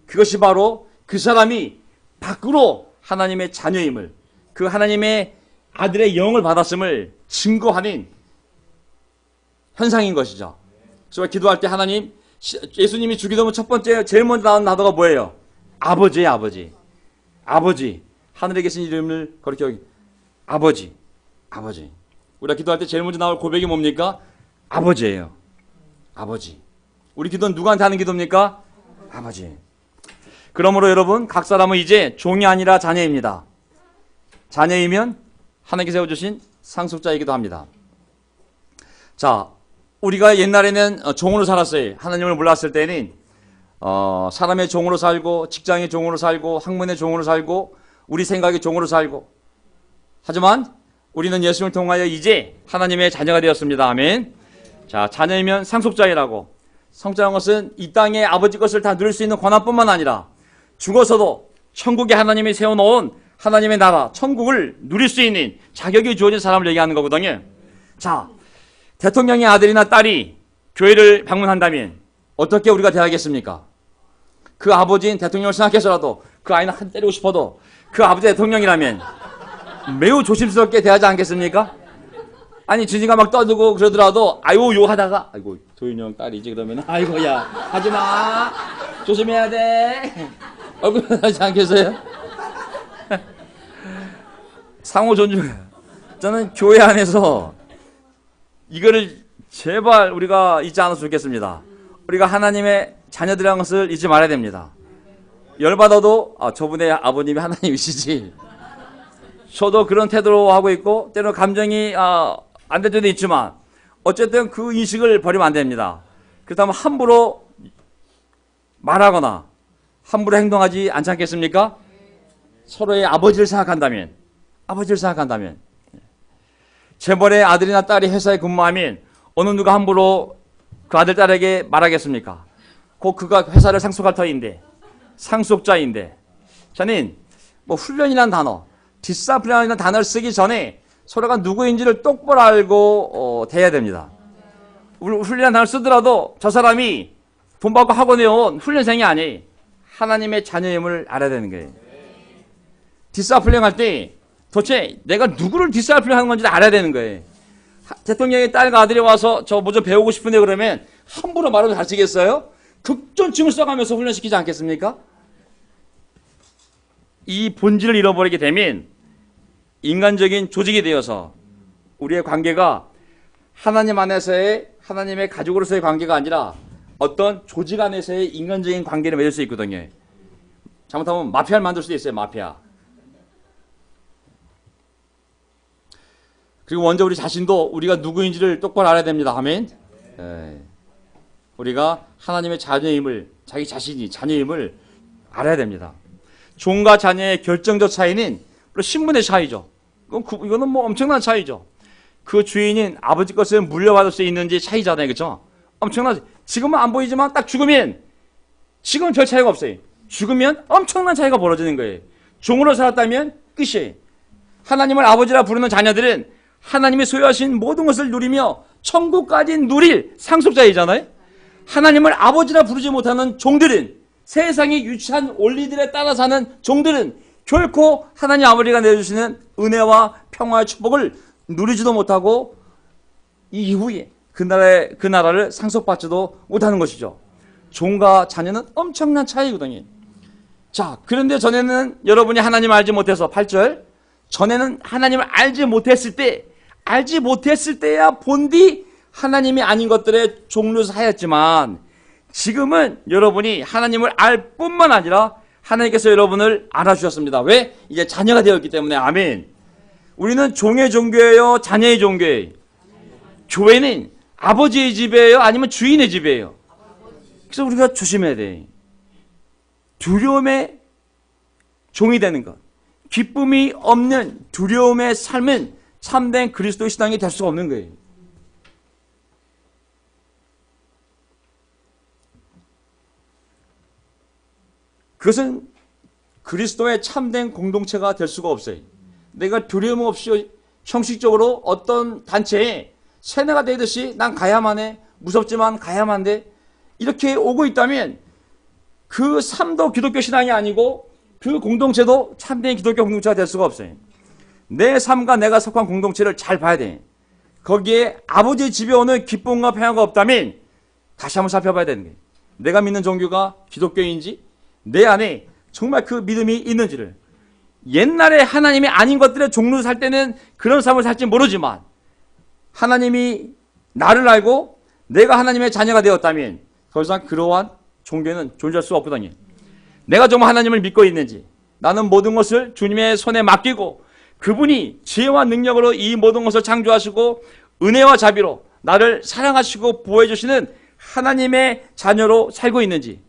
그것이 바로 그 사람이 밖으로 하나님의 자녀임을, 그 하나님의 아들의 영을 받았음을 증거하는 현상인 것이죠. 그래서 기도할 때 하나님, 예수님이 주기도문 첫 번째 제일 먼저 나온 단어가 뭐예요? 아버지예요. 아버지. 아버지. 하늘에 계신 이름을 거룩히 여기. 아버지. 아버지. 우리가 기도할 때 제일 먼저 나올 고백이 뭡니까? 아버지예요. 아버지. 우리 기도는 누구한테 하는 기도입니까? 아버지. 그러므로 여러분, 각 사람은 이제 종이 아니라 자녀입니다. 자녀이면 하나님께서 세워주신 상속자이기도 합니다. 자, 우리가 옛날에는 종으로 살았어요. 하나님을 몰랐을 때는 사람의 종으로 살고, 직장의 종으로 살고, 학문의 종으로 살고, 우리 생각의 종으로 살고. 하지만 우리는 예수님을 통하여 이제 하나님의 자녀가 되었습니다. 아멘. 자, 자녀이면 상속자이라고. 성자라는 것은 이 땅의 아버지 것을 다 누릴 수 있는 권한뿐만 아니라 죽어서도 천국에 하나님이 세워놓은 하나님의 나라, 천국을 누릴 수 있는 자격이 주어진 사람을 얘기하는 거거든요. 자, 대통령의 아들이나 딸이 교회를 방문한다면 어떻게 우리가 대하겠습니까? 그 아버지인 대통령을 생각해서라도 그 아이는 한 때리고 싶어도 그 아버지 대통령이라면 매우 조심스럽게 대하지 않겠습니까? 아니, 진이가 막 떠들고 그러더라도 아이고 요 하다가 아이고 도윤이 딸이지 그러면 아이고 야 하지마 조심해야 돼 얼굴 하지 않겠어요? 상호 존중. 저는 교회 안에서 이거를 제발 우리가 잊지 않았으면 좋겠습니다. 우리가 하나님의 자녀들이라는 것을 잊지 말아야 됩니다. 열받아도 저분의 아버님이 하나님이시지. 저도 그런 태도로 하고 있고 때로는 감정이 안 될 때도 있지만 어쨌든 그 인식을 버리면 안 됩니다. 그렇다면 함부로 말하거나 함부로 행동하지 않지 않겠습니까? 서로의 아버지를 생각한다면 재벌의 아들이나 딸이 회사에 근무하면 어느 누가 함부로 그 아들 딸에게 말하겠습니까? 곧 그가 회사를 상속할 터인데 상속자인데 저는 뭐 훈련이라는 단어 디스플레이라는 단어를 쓰기 전에 서로가 누구인지를 똑바로 알고 대해야 됩니다. 훈련이라는 단어를 쓰더라도 저 사람이 돈 받고 학원에 온 훈련생이 아니에요. 하나님의 자녀임을 알아야 되는 거예요. 디스플레이 할 때 도대체 내가 누구를 디스플레이 하는 건지 알아야 되는 거예요. 대통령의 딸과 아들이 와서 저 뭐 좀 배우고 싶은데 그러면 함부로 말하면 가르치겠어요? 극존칭을 써가면서 훈련시키지 않겠습니까? 이 본질을 잃어버리게 되면 인간적인 조직이 되어서 우리의 관계가 하나님 안에서의 하나님의 가족으로서의 관계가 아니라 어떤 조직 안에서의 인간적인 관계를 맺을 수 있거든요. 잘못하면 마피아를 만들 수도 있어요. 마피아. 그리고 먼저 우리 자신도 우리가 누구인지를 똑바로 알아야 됩니다. 아멘. 우리가 하나님의 자녀임을 자기 자신이 자녀임을 알아야 됩니다. 종과 자녀의 결정적 차이는 신분의 차이죠. 이거는 뭐 엄청난 차이죠. 그 주인인 아버지 것을 물려받을 수 있는지 차이잖아요. 그렇죠? 엄청난, 지금은 안 보이지만 딱 죽으면 지금은 별 차이가 없어요. 죽으면 엄청난 차이가 벌어지는 거예요. 종으로 살았다면 끝이에요. 하나님을 아버지라 부르는 자녀들은 하나님이 소유하신 모든 것을 누리며 천국까지 누릴 상속자이잖아요. 하나님을 아버지라 부르지 못하는 종들은 세상의 유치한 원리들에 따라 사는 종들은 결코 하나님 아버지가 내주시는 은혜와 평화의 축복을 누리지도 못하고 이후에 그 나라를 상속받지도 못하는 것이죠. 종과 자녀는 엄청난 차이거든요. 자, 그런데 전에는 여러분이 하나님을 알지 못해서 8절 전에는 하나님을 알지 못했을 때야 본디 하나님이 아닌 것들의 종로서 하였지만 지금은 여러분이 하나님을 알 뿐만 아니라 하나님께서 여러분을 알아주셨습니다. 왜? 이제 자녀가 되었기 때문에. 아멘. 우리는 종의 종교예요? 자녀의 종교예요? 교회는 아버지의 집이에요? 아니면 주인의 집이에요? 그래서 우리가 조심해야 돼. 두려움의 종이 되는 것. 기쁨이 없는 두려움의 삶은 참된 그리스도의 신앙이 될 수가 없는 거예요. 그것은 그리스도의 참된 공동체가 될 수가 없어요. 내가 두려움 없이 형식적으로 어떤 단체에 세뇌가 되듯이 난 가야만 해, 무섭지만 가야만 돼, 이렇게 오고 있다면 그 삶도 기독교 신앙이 아니고 그 공동체도 참된 기독교 공동체가 될 수가 없어요. 내 삶과 내가 속한 공동체를 잘 봐야 돼. 거기에 아버지의 집에 오는 기쁨과 평화가 없다면 다시 한번 살펴봐야 되는 거예요. 내가 믿는 종교가 기독교인지, 내 안에 정말 그 믿음이 있는지를. 옛날에 하나님이 아닌 것들의 종로를 살 때는 그런 삶을 살지 모르지만 하나님이 나를 알고 내가 하나님의 자녀가 되었다면 더 이상 그러한 종교는 존재할 수 없거든요. 내가 정말 하나님을 믿고 있는지, 나는 모든 것을 주님의 손에 맡기고 그분이 지혜와 능력으로 이 모든 것을 창조하시고 은혜와 자비로 나를 사랑하시고 보호해 주시는 하나님의 자녀로 살고 있는지,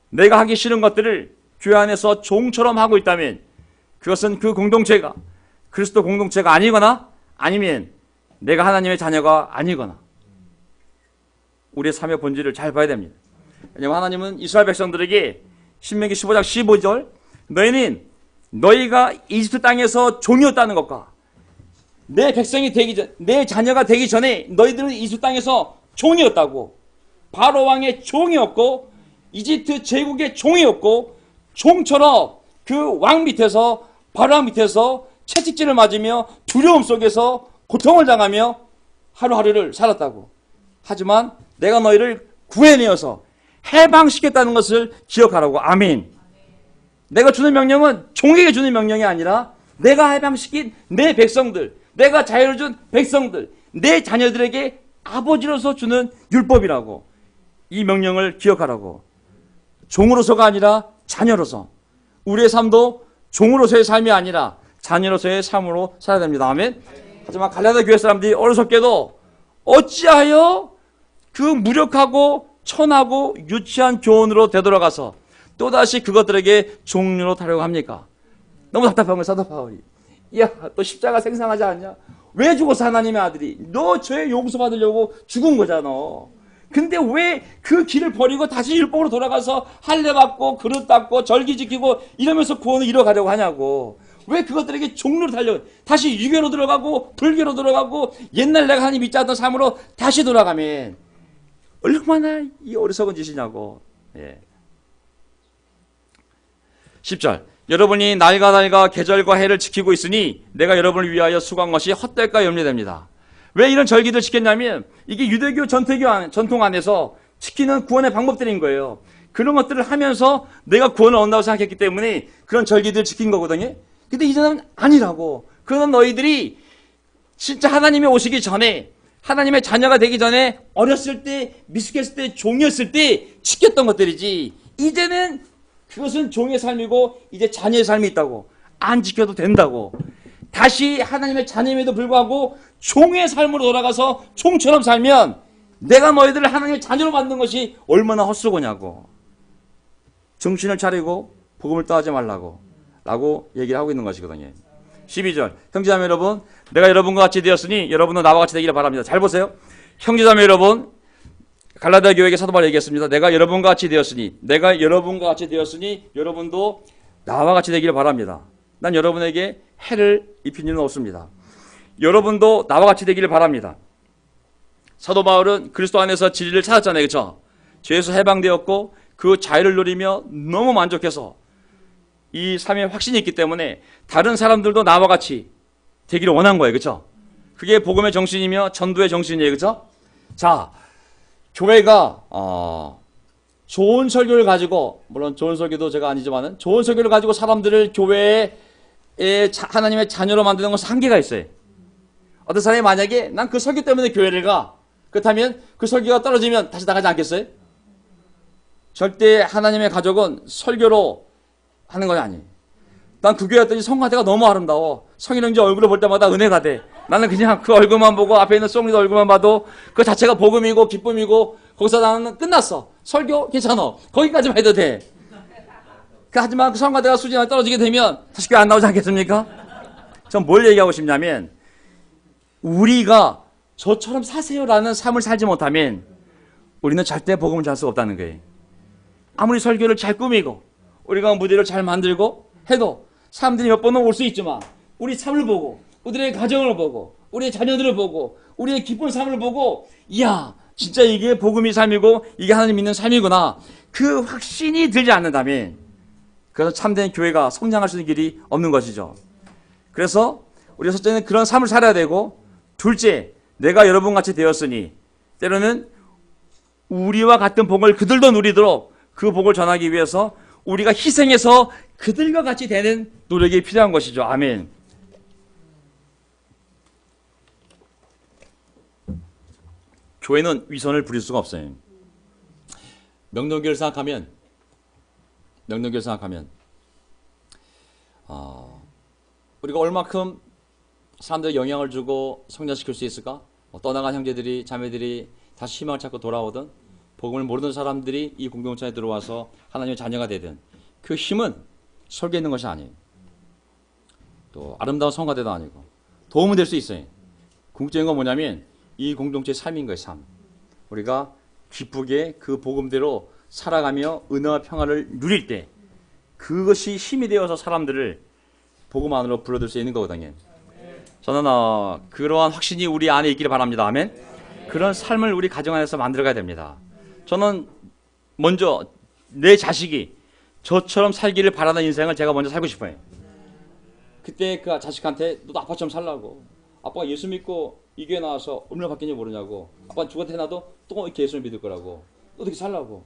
내가 하기 싫은 것들을 교회 안에서 종처럼 하고 있다면 그것은 그 공동체가 그리스도 공동체가 아니거나 아니면 내가 하나님의 자녀가 아니거나, 우리의 삶의 본질을 잘 봐야 됩니다. 왜냐하면 하나님은 이스라엘 백성들에게 신명기 15장 15절 너희는 너희가 이집트 땅에서 종이었다는 것과 내 백성이 되기 전, 내 자녀가 되기 전에 너희들은 이집트 땅에서 종이었다고, 바로 왕의 종이었고 이집트 제국의 종이었고 종처럼 그 왕 밑에서, 바로 왕 밑에서 채찍질을 맞으며 두려움 속에서 고통을 당하며 하루하루를 살았다고. 하지만 내가 너희를 구해내어서 해방시켰다는 것을 기억하라고. 아멘. 내가 주는 명령은 종에게 주는 명령이 아니라 내가 해방시킨 내 백성들, 내가 자유를 준 백성들, 내 자녀들에게 아버지로서 주는 율법이라고. 이 명령을 기억하라고. 종으로서가 아니라 자녀로서. 우리의 삶도 종으로서의 삶이 아니라 자녀로서의 삶으로 살아야 됩니다. 아멘. 하지만 갈라디아 교회 사람들이 어리석게도 어찌하여 그 무력하고 천하고 유치한 교훈으로 되돌아가서 또다시 그것들에게 종류로 타려고 합니까? 너무 답답한 거예요, 사도 바울이. 야, 너 십자가 생상하지 않냐? 왜 죽었어, 하나님의 아들이? 너 죄 용서 받으려고 죽은 거잖아. 근데 왜 그 길을 버리고 다시 율법으로 돌아가서 할례 받고 그릇 닦고 절기 지키고 이러면서 구원을 이뤄가려고 하냐고. 왜 그것들에게 종류로 달려고, 다시 유교로 들어가고 불교로 들어가고 옛날 내가 하나님 믿지 않던 삶으로 다시 돌아가면 얼마나 이 어리석은 짓이냐고. 예. 10절 여러분이 날과 달과 계절과 해를 지키고 있으니 내가 여러분을 위하여 수고한 것이 헛될까 염려됩니다. 왜 이런 절기를 지켰냐면 이게 유대교 전통 안에서 지키는 구원의 방법들인 거예요. 그런 것들을 하면서 내가 구원을 얻는다고 생각했기 때문에 그런 절기들을 지킨 거거든요. 근데 이제는 아니라고. 그런 너희들이 진짜 하나님이 오시기 전에, 하나님의 자녀가 되기 전에 어렸을 때, 미숙했을 때, 종이었을 때 지켰던 것들이지, 이제는 그것은 종의 삶이고 이제 자녀의 삶이 있다고. 안 지켜도 된다고. 다시 하나님의 자녀임에도 불구하고 종의 삶으로 돌아가서 종처럼 살면 내가 너희들을 하나님의 자녀로 만든 것이 얼마나 헛수고냐고. 정신을 차리고 복음을 떠하지 말라고 라고 얘기를 하고 있는 것이거든요. 12절 형제자매 여러분, 내가 여러분과 같이 되었으니 여러분도 나와 같이 되기를 바랍니다. 잘 보세요. 형제자매 여러분, 갈라디아 교회에게 사도 바울이 얘기했습니다. 내가 여러분과 같이 되었으니, 내가 여러분과 같이 되었으니 여러분도 나와 같이 되기를 바랍니다. 난 여러분에게 해를 입힌 일은 없습니다. 여러분도 나와 같이 되기를 바랍니다. 사도 바울은 그리스도 안에서 진리를 찾았잖아요. 그렇죠? 죄에서 해방되었고 그 자유를 누리며 너무 만족해서 이 삶에 확신이 있기 때문에 다른 사람들도 나와 같이 되기를 원한 거예요. 그렇죠? 그게 복음의 정신이며 전도의 정신이에요. 그렇죠? 자, 교회가 좋은 설교를 가지고, 물론 좋은 설교도 제가 아니지만은 좋은 설교를 가지고 사람들을 교회에 하나님의 자녀로 만드는 것은 한계가 있어요. 어떤 사람이 만약에 난 그 설교 때문에 교회를 가, 그렇다면 그 설교가 떨어지면 다시 나가지 않겠어요? 절대 하나님의 가족은 설교로 하는 건 아니에요. 난 그 교회 갔더니 성가대가 너무 아름다워. 성인형제 얼굴을 볼 때마다 은혜가 돼. 나는 그냥 그 얼굴만 보고 앞에 있는 송리도 얼굴만 봐도 그 자체가 복음이고 기쁨이고, 거기서 나는 끝났어. 설교 괜찮아. 거기까지만 해도 돼. 하지만 그 성가대가 수준이 떨어지게 되면 다시 교회 안 나오지 않겠습니까? 전 뭘 얘기하고 싶냐면, 우리가 저처럼 사세요라는 삶을 살지 못하면 우리는 절대 복음을 잘 수가 없다는 거예요. 아무리 설교를 잘 꾸미고 우리가 무대를 잘 만들고 해도 사람들이 몇 번은 올 수 있지만 우리 삶을 보고 우리의 가정을 보고 우리의 자녀들을 보고 우리의 기쁜 삶을 보고 이야 진짜 이게 복음의 삶이고 이게 하나님 믿는 삶이구나 그 확신이 들지 않는다면 그래서 참된 교회가 성장할 수 있는 길이 없는 것이죠. 그래서 우리가 첫째는 그런 삶을 살아야 되고 둘째 내가 여러분같이 되었으니 때로는 우리와 같은 복을 그들도 누리도록 그 복을 전하기 위해서 우리가 희생해서 그들과 같이 되는 노력이 필요한 것이죠. 아멘. 교회는 위선을 부릴 수가 없어요. 명동교를 생각하면 우리가 얼마큼 사람들에 영향을 주고 성장시킬 수 있을까? 떠나간 형제들이 자매들이 다시 희망을 찾고 돌아오든 복음을 모르는 사람들이 이 공동체에 들어와서 하나님의 자녀가 되든 그 힘은 설계에 있는 것이 아니에요. 또 아름다운 성가대도 아니고 도움은 될 수 있어요. 궁극적인 건 뭐냐면 이 공동체의 삶인 거예요. 삶. 우리가 기쁘게 그 복음대로 살아가며 은혜와 평화를 누릴 때 그것이 힘이 되어서 사람들을 복음 안으로 불러들 수 있는 거거든요. 저는 그러한 확신이 우리 안에 있기를 바랍니다. 아멘. 그런 삶을 우리 가정 안에서 만들어가야 됩니다. 저는 먼저 내 자식이 저처럼 살기를 바라는 인생을 제가 먼저 살고 싶어요. 그때 그 자식한테 너도 아빠처럼 살라고. 아빠가 예수 믿고 이 교회 나와서 얼마나 바뀌는지 모르냐고. 아빠는 죽어도 해놔도 또 이렇게 예수를 믿을 거라고. 어떻게 살라고.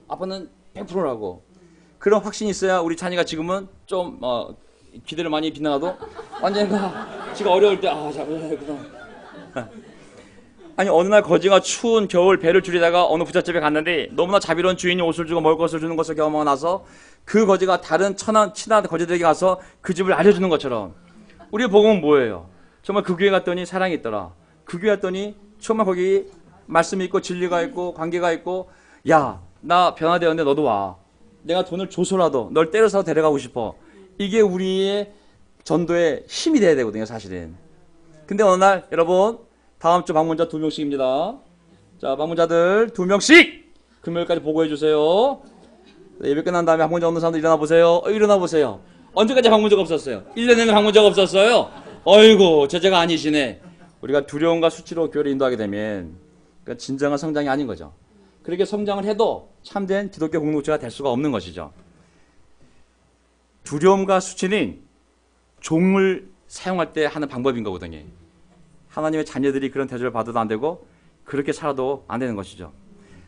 아빠는 100%라고. 그런 확신이 있어야 우리 찬이가 지금은 좀 기대를 많이 빗나가도 언젠가 지가 어려울 때 아니 어느 날 거지가 추운 겨울 배를 줄이다가 어느 부잣집에 갔는데 너무나 자비로운 주인이 옷을 주고 먹을 것을 주는 것을 경험하고 나서 그 거지가 다른 친한 거지들에게 가서 그 집을 알려주는 것처럼 우리의 복음은 뭐예요? 정말 그 교회 갔더니 사랑이 있더라. 그 교회 갔더니 정말 거기 말씀이 있고 진리가 있고 관계가 있고 야 나 변화되었는데 너도 와. 내가 돈을 줘서라도 널 때려서 데려가고 싶어. 이게 우리의 전도의 힘이 돼야 되거든요, 사실은. 근데 어느 날 여러분 다음 주 방문자 2명씩입니다. 자, 방문자들 2명씩 금요일까지 보고해 주세요. 예배 끝난 다음에 방문자 없는 사람들 일어나 보세요. 일어나 보세요. 언제까지 방문자가 없었어요? 1년 내내 방문자가 없었어요. 어이구, 제자가 아니시네. 우리가 두려움과 수치로 교회를 인도하게 되면 그러니까 진정한 성장이 아닌 거죠. 그렇게 성장을 해도 참된 기독교 공동체가 될 수가 없는 것이죠. 두려움과 수치는 종을 사용할 때 하는 방법인 거거든요. 하나님의 자녀들이 그런 대접을 받아도 안 되고 그렇게 살아도 안 되는 것이죠.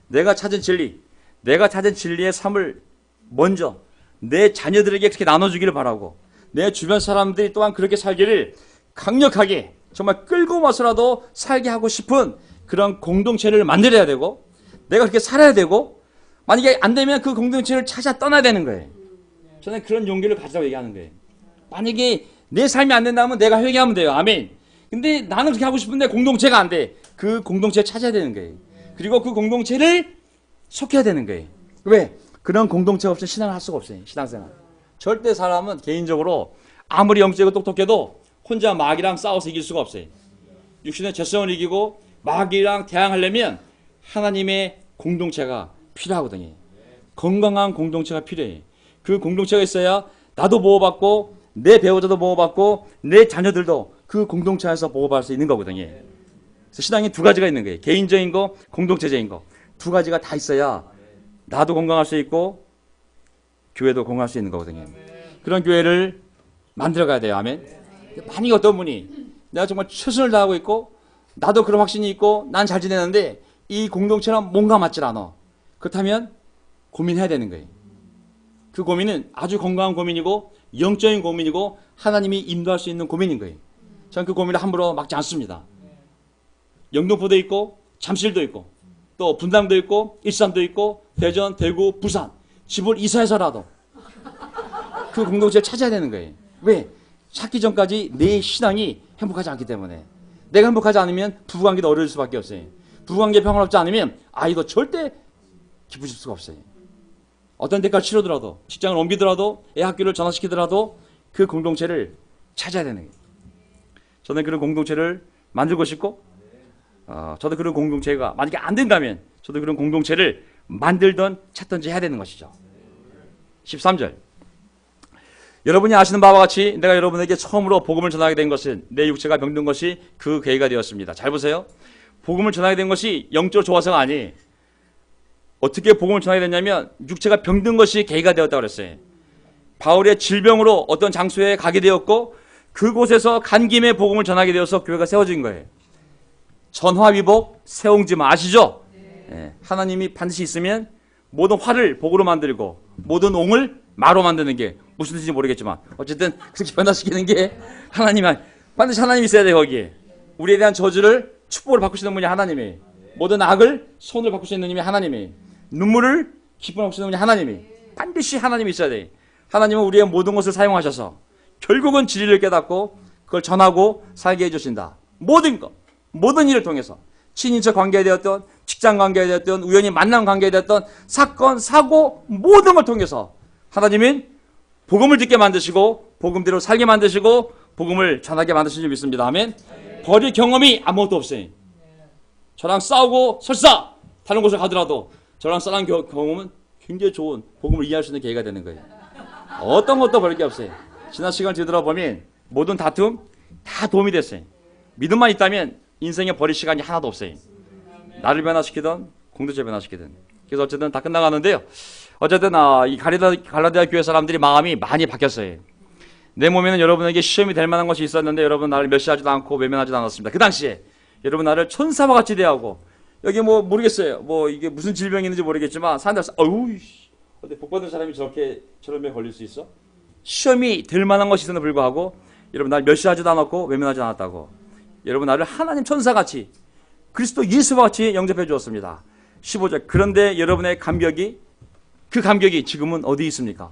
내가 찾은 진리의 삶을 먼저 내 자녀들에게 그렇게 나눠주기를 바라고 내 주변 사람들이 또한 그렇게 살기를 강력하게 정말 끌고 와서라도 살게 하고 싶은 그런 공동체를 만들어야 되고 내가 그렇게 살아야 되고 만약에 안 되면 그 공동체를 찾아 떠나야 되는 거예요. 저는 그런 용기를 가지라고 얘기하는 거예요. 만약에 내 삶이 안 된다면 내가 회개하면 돼요. 아멘. 근데 나는 그렇게 하고 싶은데 공동체가 안 돼. 그 공동체를 찾아야 되는 거예요. 그리고 그 공동체를 속해야 되는 거예요. 왜? 그런 공동체가 없으면 신앙을 할 수가 없어요. 신앙생활. 절대 사람은 개인적으로 아무리 영적이고 똑똑해도 혼자 마귀랑 싸워서 이길 수가 없어요. 육신의 죄성을 이기고 마귀랑 대항하려면 하나님의 공동체가 필요하거든요. 건강한 공동체가 필요해. 그 공동체가 있어야 나도 보호받고 내 배우자도 보호받고 내 자녀들도 그 공동체 안에서 보호받을 수 있는 거거든요. 그래서 신앙이 두 가지가 있는 거예요. 개인적인 거, 공동체적인 거. 두 가지가 다 있어야 나도 건강할 수 있고 교회도 건강할 수 있는 거거든요. 그런 교회를 만들어가야 돼요. 아멘. 만약에 어떤 분이 내가 정말 최선을 다하고 있고 나도 그런 확신이 있고 난 잘 지내는데 이 공동체랑 뭔가 맞질 않아. 그렇다면 고민해야 되는 거예요. 그 고민은 아주 건강한 고민이고 영적인 고민이고 하나님이 인도할 수 있는 고민인 거예요. 저는 그 고민을 함부로 막지 않습니다. 영등포도 있고 잠실도 있고 또 분당도 있고 일산도 있고 대전, 대구, 부산 집을 이사해서라도 그 공동체를 찾아야 되는 거예요. 왜? 찾기 전까지 내 신앙이 행복하지 않기 때문에. 내가 행복하지 않으면 부부관계도 어려울 수밖에 없어요. 부부관계 평화롭지 않으면 아이도 절대 기쁘실 수가 없어요. 어떤 데까지 치르더라도 직장을 옮기더라도 애 학교를 전화시키더라도 그 공동체를 찾아야 되는 거예요. 저는 그런 공동체를 만들고 싶고 저도 그런 공동체가 만약에 안 된다면 저도 그런 공동체를 만들던 찾든지 해야 되는 것이죠. 13절 여러분이 아시는 바와 같이 내가 여러분에게 처음으로 복음을 전하게 된 것은 내 육체가 병든 것이 그 계기가 되었습니다. 잘 보세요. 복음을 전하게 된 것이 영적으로 좋아서가 아니. 어떻게 복음을 전하게 됐냐면 육체가 병든 것이 계기가 되었다고 그랬어요. 바울의 질병으로 어떤 장소에 가게 되었고 그곳에서 간 김에 복음을 전하게 되어서 교회가 세워진 거예요. 전화위복, 세옹지마 아시죠? 네. 하나님이 반드시 있으면 모든 화를 복으로 만들고 모든 옹을 마로 만드는 게 무슨 뜻인지 모르겠지만 어쨌든 그렇게 변화시키는 게 하나님이 반드시 하나님이 있어야 돼요. 거기에 우리에 대한 저주를 축복을 바꾸시는 분이 하나님이, 모든 악을 손을 바꾸시는 분이 하나님이, 눈물을 기쁨을 바꾸시는 분이 하나님이, 반드시 하나님이 있어야 돼. 하나님은 우리의 모든 것을 사용하셔서 결국은 진리를 깨닫고 그걸 전하고 살게 해주신다. 모든 것, 모든 일을 통해서 친인척 관계에 되었던, 직장 관계에 되었던, 우연히 만난 관계에 되었던 사건, 사고 모든 걸 통해서 하나님은 복음을 듣게 만드시고 복음대로 살게 만드시고 복음을 전하게 만드신 줄 믿습니다. 아멘. 버릴 경험이 아무것도 없어요. 저랑 싸우고 설사 다른 곳을 가더라도 저랑 싸운 경험은 굉장히 좋은 복음을 이해할 수 있는 계기가 되는 거예요. 어떤 것도 버릴 게 없어요. 지난 시간을 뒤돌아보면 모든 다툼 다 도움이 됐어요. 믿음만 있다면 인생에 버릴 시간이 하나도 없어요. 나를 변화시키든 공동체 변화시키든. 그래서 어쨌든 다 끝나가는데요. 어쨌든 이 갈라디아 교회 사람들이 마음이 많이 바뀌었어요. 내 몸에는 여러분에게 시험이 될 만한 것이 있었는데 여러분 나를 멸시하지도 않고 외면하지도 않았습니다. 그 당시에 여러분 나를 천사와 같이 대하고, 여기 뭐 모르겠어요. 뭐 이게 무슨 질병이 있는지 모르겠지만 사람들 어우 어때 복 받은 사람이 저런 병에 걸릴 수 있어? 시험이 될 만한 것이 있었는데 불구하고 여러분 나를 멸시하지도 않았고 외면하지 않았다고. 여러분 나를 하나님 천사같이 그리스도 예수와 같이 영접해 주었습니다. 15절. 그런데 여러분의 감격이, 그 감격이 지금은 어디 있습니까?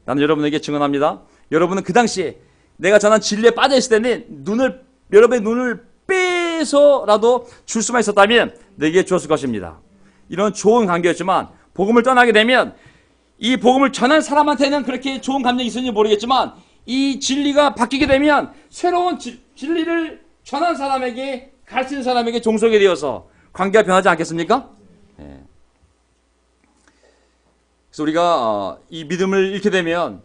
나는 여러분에게 증언합니다. 여러분은 그 당시에 내가 전한 진리에 빠져 있을 때는 여러분의 눈을 빼서라도 줄 수만 있었다면 내게 주었을 것입니다. 이런 좋은 관계였지만 복음을 떠나게 되면 이 복음을 전한 사람한테는 그렇게 좋은 감정이 있었는지 모르겠지만 이 진리가 바뀌게 되면 새로운 진리를 전한 사람에게, 가르치는 사람에게 종속이 되어서 관계가 변하지 않겠습니까? 네. 그래서 우리가 이 믿음을 잃게 되면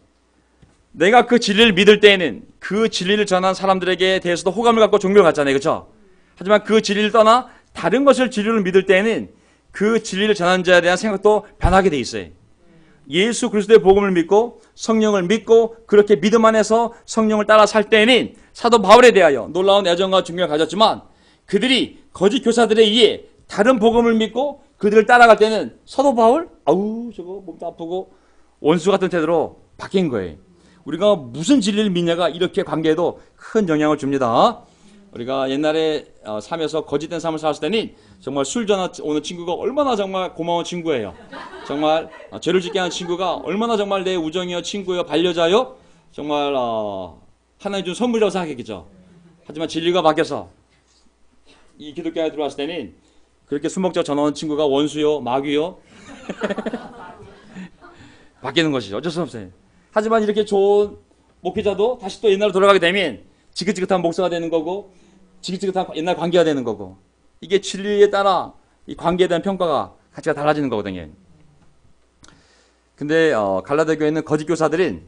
내가 그 진리를 믿을 때에는 그 진리를 전한 사람들에게 대해서도 호감을 갖고 존경을 갖잖아요. 그렇죠? 하지만 그 진리를 떠나 다른 것을 진리를 믿을 때에는 그 진리를 전하는 자에 대한 생각도 변하게 돼 있어요. 예수 그리스도의 복음을 믿고 성령을 믿고 그렇게 믿음 안에서 성령을 따라 살 때에는 사도 바울에 대하여 놀라운 애정과 존경을 가졌지만 그들이 거짓 교사들에 의해 다른 복음을 믿고 그들을 따라갈 때는 사도 바울 아우 저거 몸도 아프고 원수 같은 태도로 바뀐 거예요. 우리가 무슨 진리를 믿냐가 이렇게 관계에도 큰 영향을 줍니다. 우리가 옛날에 살면서 거짓된 삶을 살았을 때는 정말 술 전화 오는 친구가 얼마나 정말 고마운 친구예요. 정말 죄를 짓게 하는 친구가 얼마나 정말 내 우정이요, 친구요, 반려자요, 정말 하나님 준 선물이라고 생각했겠죠. 하지만 진리가 바뀌어서 이 기독교에 들어왔을 때는 그렇게 술 먹자 전화 오는 친구가 원수요, 마귀요 바뀌는 것이죠. 어쩔 수 없어요. 하지만 이렇게 좋은 목회자도 다시 또 옛날로 돌아가게 되면 지긋지긋한 목사가 되는 거고 지긋지긋한 옛날 관계가 되는 거고, 이게 진리에 따라 이 관계에 대한 평가가 가치가 달라지는 거거든요. 근데 갈라디아 교회에 있는 거짓 교사들은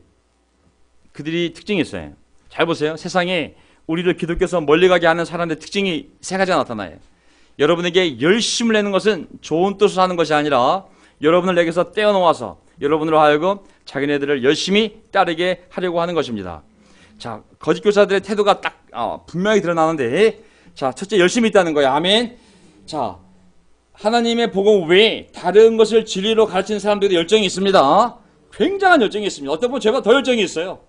그들이 특징이 있어요. 잘 보세요. 세상에 우리를 기독교에서 멀리 가게 하는 사람들의 특징이 세 가지가 나타나요. 여러분에게 열심을 내는 것은 좋은 뜻으로 하는 것이 아니라 여러분을 내게서 떼어놓아서 여러분으로 하여금 자기네들을 열심히 따르게 하려고 하는 것입니다. 자, 거짓 교사들의 태도가 딱 분명히 드러나는데, 자, 첫째 열심히 있다는 거예요. 아멘. 자, 하나님의 복음 외에 다른 것을 진리로 가르치는 사람들도 열정이 있습니다. 굉장한 열정이 있습니다. 어떤 분은 제가 더 열정이 있어요.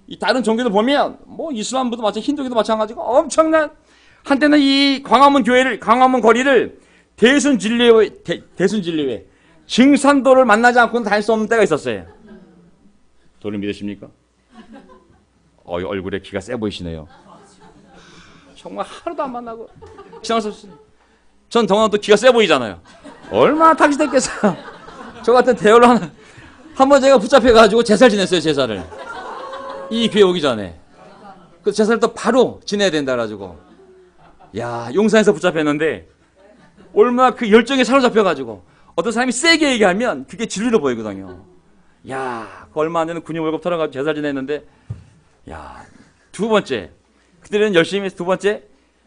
이 다른 종교들 보면 뭐 이슬람부도 마찬가지고 힌두교도 마찬가지고 엄청난, 한때는 이 광화문 거리를 대순 진리회 증산도를 만나지 않고는 다닐 수 없는 때가 있었어요. 도를 믿으십니까? 얼굴에 기가 세 보이시네요. 정말 하루도 안 만나고 지나갔었어요. 전 더구나 또 기가 세 보이잖아요. 얼마나 탁시됐겠어요. 저 같은 대열로 한번 제가 붙잡혀가지고 제사를 지냈어요. 제사를 이 교회 오기 전에. 그 제사를 또 바로 지내야 된다 그래가지고, 야, 용산에서 붙잡혔는데 얼마나 그 열정에 사로잡혀가지고 어떤 사람이 세게 얘기하면 그게 진리로 보이거든요. 야, 그 얼마 안 되는 군인 월급 털어가지고 제사 지냈는데, 야, 두 번째, 그들은 열심히 해서 두 번째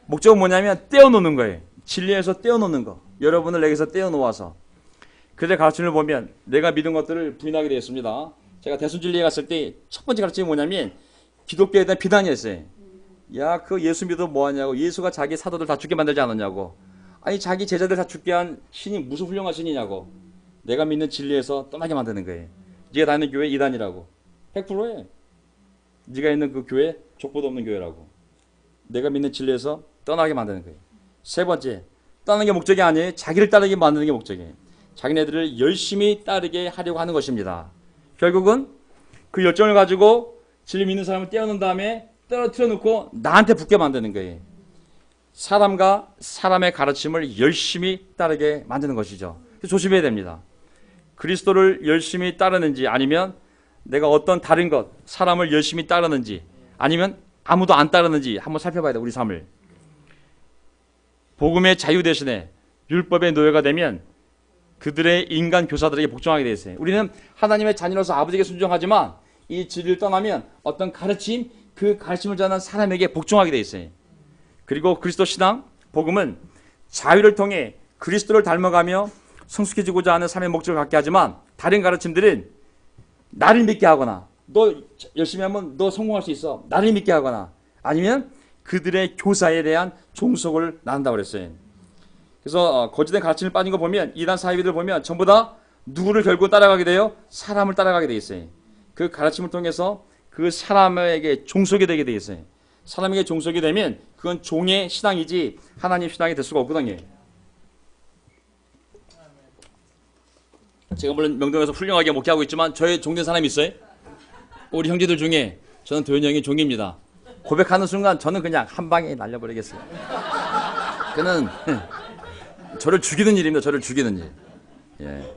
목적은 뭐냐면 떼어놓는 거예요. 진리에서 떼어놓는 거. 여러분을 내게서 떼어놓아서. 그들의 가르침을 보면 내가 믿은 것들을 부인하게 되었습니다. 제가 대순진리에 갔을 때 첫 번째 가르침이 뭐냐면 기독교에 대한 비난이었어요. 야, 그 예수 믿어 뭐하냐고. 예수가 자기 사도들 다 죽게 만들지 않았냐고. 아니, 자기 제자들 다 죽게 한 신이 무슨 훌륭한 신이냐고. 내가 믿는 진리에서 떠나게 만드는 거예요. 네가 다니는 교회 이단이라고. 100%에. 네가 있는 그 교회 족보도 없는 교회라고. 내가 믿는 진리에서 떠나게 만드는 거예요. 세 번째, 떠나는 게 목적이 아니에요. 자기를 따르게 만드는 게 목적이에요. 자기네들을 열심히 따르게 하려고 하는 것입니다. 결국은 그 열정을 가지고 진리 믿는 사람을 떼어놓은 다음에 떨어뜨려 놓고 나한테 붙게 만드는 거예요. 사람과 사람의 가르침을 열심히 따르게 만드는 것이죠. 조심해야 됩니다. 그리스도를 열심히 따르는지 아니면 내가 어떤 다른 것, 사람을 열심히 따르는지 아니면 아무도 안 따르는지 한번 살펴봐야 돼, 우리 삶을. 복음의 자유 대신에 율법의 노예가 되면 그들의 인간 교사들에게 복종하게 되어 있어요. 우리는 하나님의 자녀로서 아버지에게 순종하지만 이 진리를 떠나면 어떤 가르침, 그 가르침을 전하는 사람에게 복종하게 되어 있어요. 그리고 그리스도 신앙, 복음은 자유를 통해 그리스도를 닮아가며 성숙해지고자 하는 삶의 목적을 갖게 하지만 다른 가르침들은 나를 믿게 하거나 너 열심히 하면 너 성공할 수 있어. 나를 믿게 하거나 아니면 그들의 교사에 대한 종속을 낳는다고 그랬어요. 그래서 거짓된 가르침을 빠진 거 보면 이단 사이비들 보면 전부 다 누구를 결국 따라가게 돼요? 사람을 따라가게 돼 있어요. 그 가르침을 통해서 그 사람에게 종속이 되게 돼 있어요. 사람에게 종속이 되면 그건 종의 신앙이지 하나님 신앙이 될 수가 없거든요. 제가 물론 명동에서 훌륭하게 목회하고 있지만 저의 종된 사람이 있어요? 우리 형제들 중에 저는 도현이 형이 종입니다. 고백하는 순간 저는 그냥 한 방에 날려버리겠어요. 그는 저를 죽이는 일입니다. 저를 죽이는 일. 예.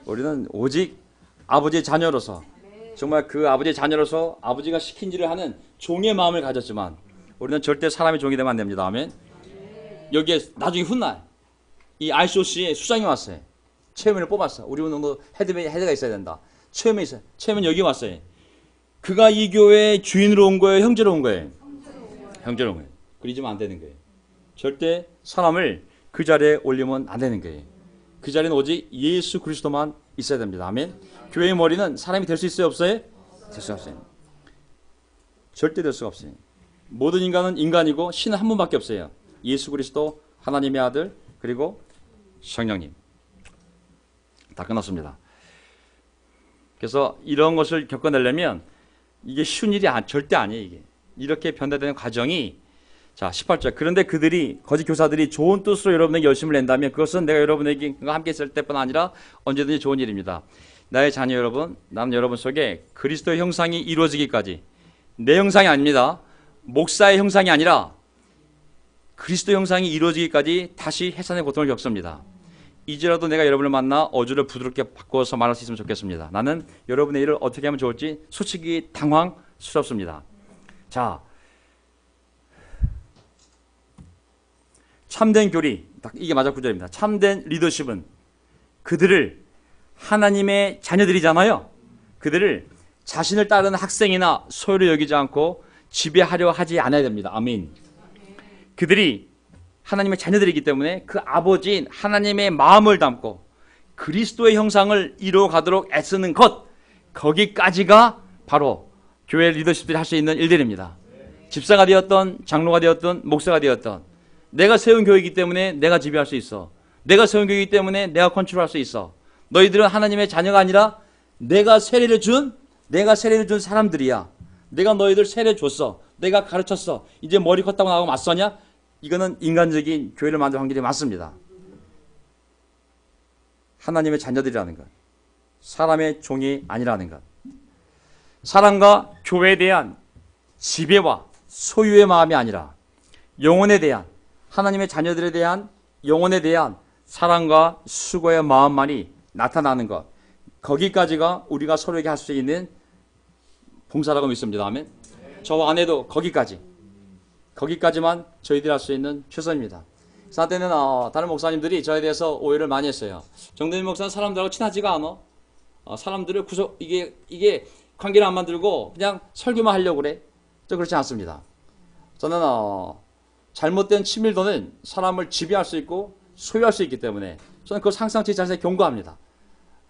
우리는 오직 아버지의 자녀로서 정말 그 아버지의 자녀로서 아버지가 시킨 일을 하는 종의 마음을 가졌지만 우리는 절대 사람의 종이 되면 안 됩니다. 아멘. 여기에 나중에 훗날 이 ICOC에 수장이 왔어요. 체험인을 뽑았어. 우리 운동도 헤드가 있어야 된다. 체험이 있어요. 체험은 여기 왔어요. 그가 이 교회의 주인으로 온 거예요? 형제로 온 거예요? 형제로 온 거예요. 그러지면 안 되는 거예요. 절대 사람을 그 자리에 올리면 안 되는 거예요. 그 자리는 오직 예수 그리스도만 있어야 됩니다. 아멘. 교회의 머리는 사람이 될 수 있어요? 없어요? 될 수 없어요. 절대 될 수가 없어요. 모든 인간은 인간이고 신은 한 분밖에 없어요. 예수 그리스도 하나님의 아들 그리고 성령님. 다 끝났습니다. 그래서 이런 것을 겪어내려면 이게 쉬운 일이 절대 아니에요. 이게 이렇게 변화되는 과정이 자 18절 그런데 그들이 거짓 교사들이 좋은 뜻으로 여러분에게 열심을 낸다면 그것은 내가 여러분에게 함께 있을 때뿐 아니라 언제든지 좋은 일입니다. 나의 자녀 여러분, 나는 여러분 속에 그리스도의 형상이 이루어지기까지 내 형상이 아닙니다. 목사의 형상이 아니라 그리스도 형상이 이루어지기까지 다시 해산의 고통을 겪습니다. 이제라도 내가 여러분을 만나 어조를 부드럽게 바꿔서 말할 수 있으면 좋겠습니다. 나는 여러분의 일을 어떻게 하면 좋을지 솔직히 당황스럽습니다. 자, 참된 교리, 이게 마지막 구절입니다. 참된 리더십은 그들을 하나님의 자녀들이잖아요. 그들을 자신을 따르는 학생이나 소유를 여기지 않고 지배하려 하지 않아야 됩니다. 아멘. 그들이 하나님의 자녀들이기 때문에 그 아버지인 하나님의 마음을 담고 그리스도의 형상을 이루어가도록 애쓰는 것, 거기까지가 바로 교회 리더십들이 할 수 있는 일들입니다. 집사가 되었던 장로가 되었던 목사가 되었던 내가 세운 교회이기 때문에 내가 지배할 수 있어. 내가 세운 교회이기 때문에 내가 컨트롤할 수 있어. 너희들은 하나님의 자녀가 아니라 내가 세례를 준 사람들이야. 내가 너희들 세례 줬어. 내가 가르쳤어. 이제 머리 컸다고 나하고 맞서냐? 이거는 인간적인 교회를 만들 확률이 많습니다. 하나님의 자녀들이라는 것. 사람의 종이 아니라는 것. 사람과 교회에 대한 지배와 소유의 마음이 아니라 영혼에 대한 하나님의 자녀들에 대한 영혼에 대한 사랑과 수고의 마음만이 나타나는 것. 거기까지가 우리가 서로에게 할 수 있는 봉사라고 믿습니다. 아멘. 저와 아내도 거기까지만 저희들이 할 수 있는 최선입니다. 그래서 한때는 다른 목사님들이 저에 대해서 오해를 많이 했어요. 정대민 목사는 사람들하고 친하지가 않아. 사람들을 이게 관계를 안 만들고 그냥 설교만 하려고 그래? 저 그렇지 않습니다. 저는 잘못된 친밀도는 사람을 지배할 수 있고 소유할 수 있기 때문에 저는 그걸 항상 제 자신에 경고합니다.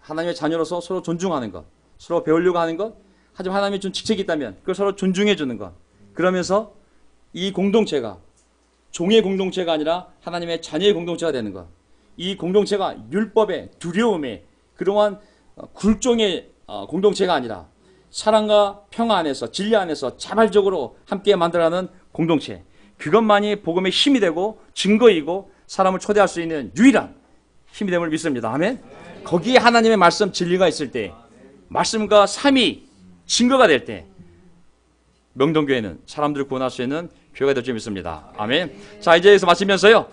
하나님의 자녀로서 서로 존중하는 것, 서로 배우려고 하는 것, 하지만 하나님이 준 직책이 있다면 그걸 서로 존중해 주는 것. 그러면서 이 공동체가 종의 공동체가 아니라 하나님의 자녀의 공동체가 되는 것. 이 공동체가 율법의 두려움의 그러한 굴종의 공동체가 아니라 사랑과 평화 안에서 진리 안에서 자발적으로 함께 만들어가는 공동체. 그것만이 복음의 힘이 되고 증거이고 사람을 초대할 수 있는 유일한 힘이 됨을 믿습니다. 아멘. 거기에 하나님의 말씀 진리가 있을 때, 말씀과 삶이 증거가 될 때 명동교회는 사람들을 구원할 수 있는 교회가 될 줄 믿습니다. 아멘. 자, 이제 여기서 마치면서요.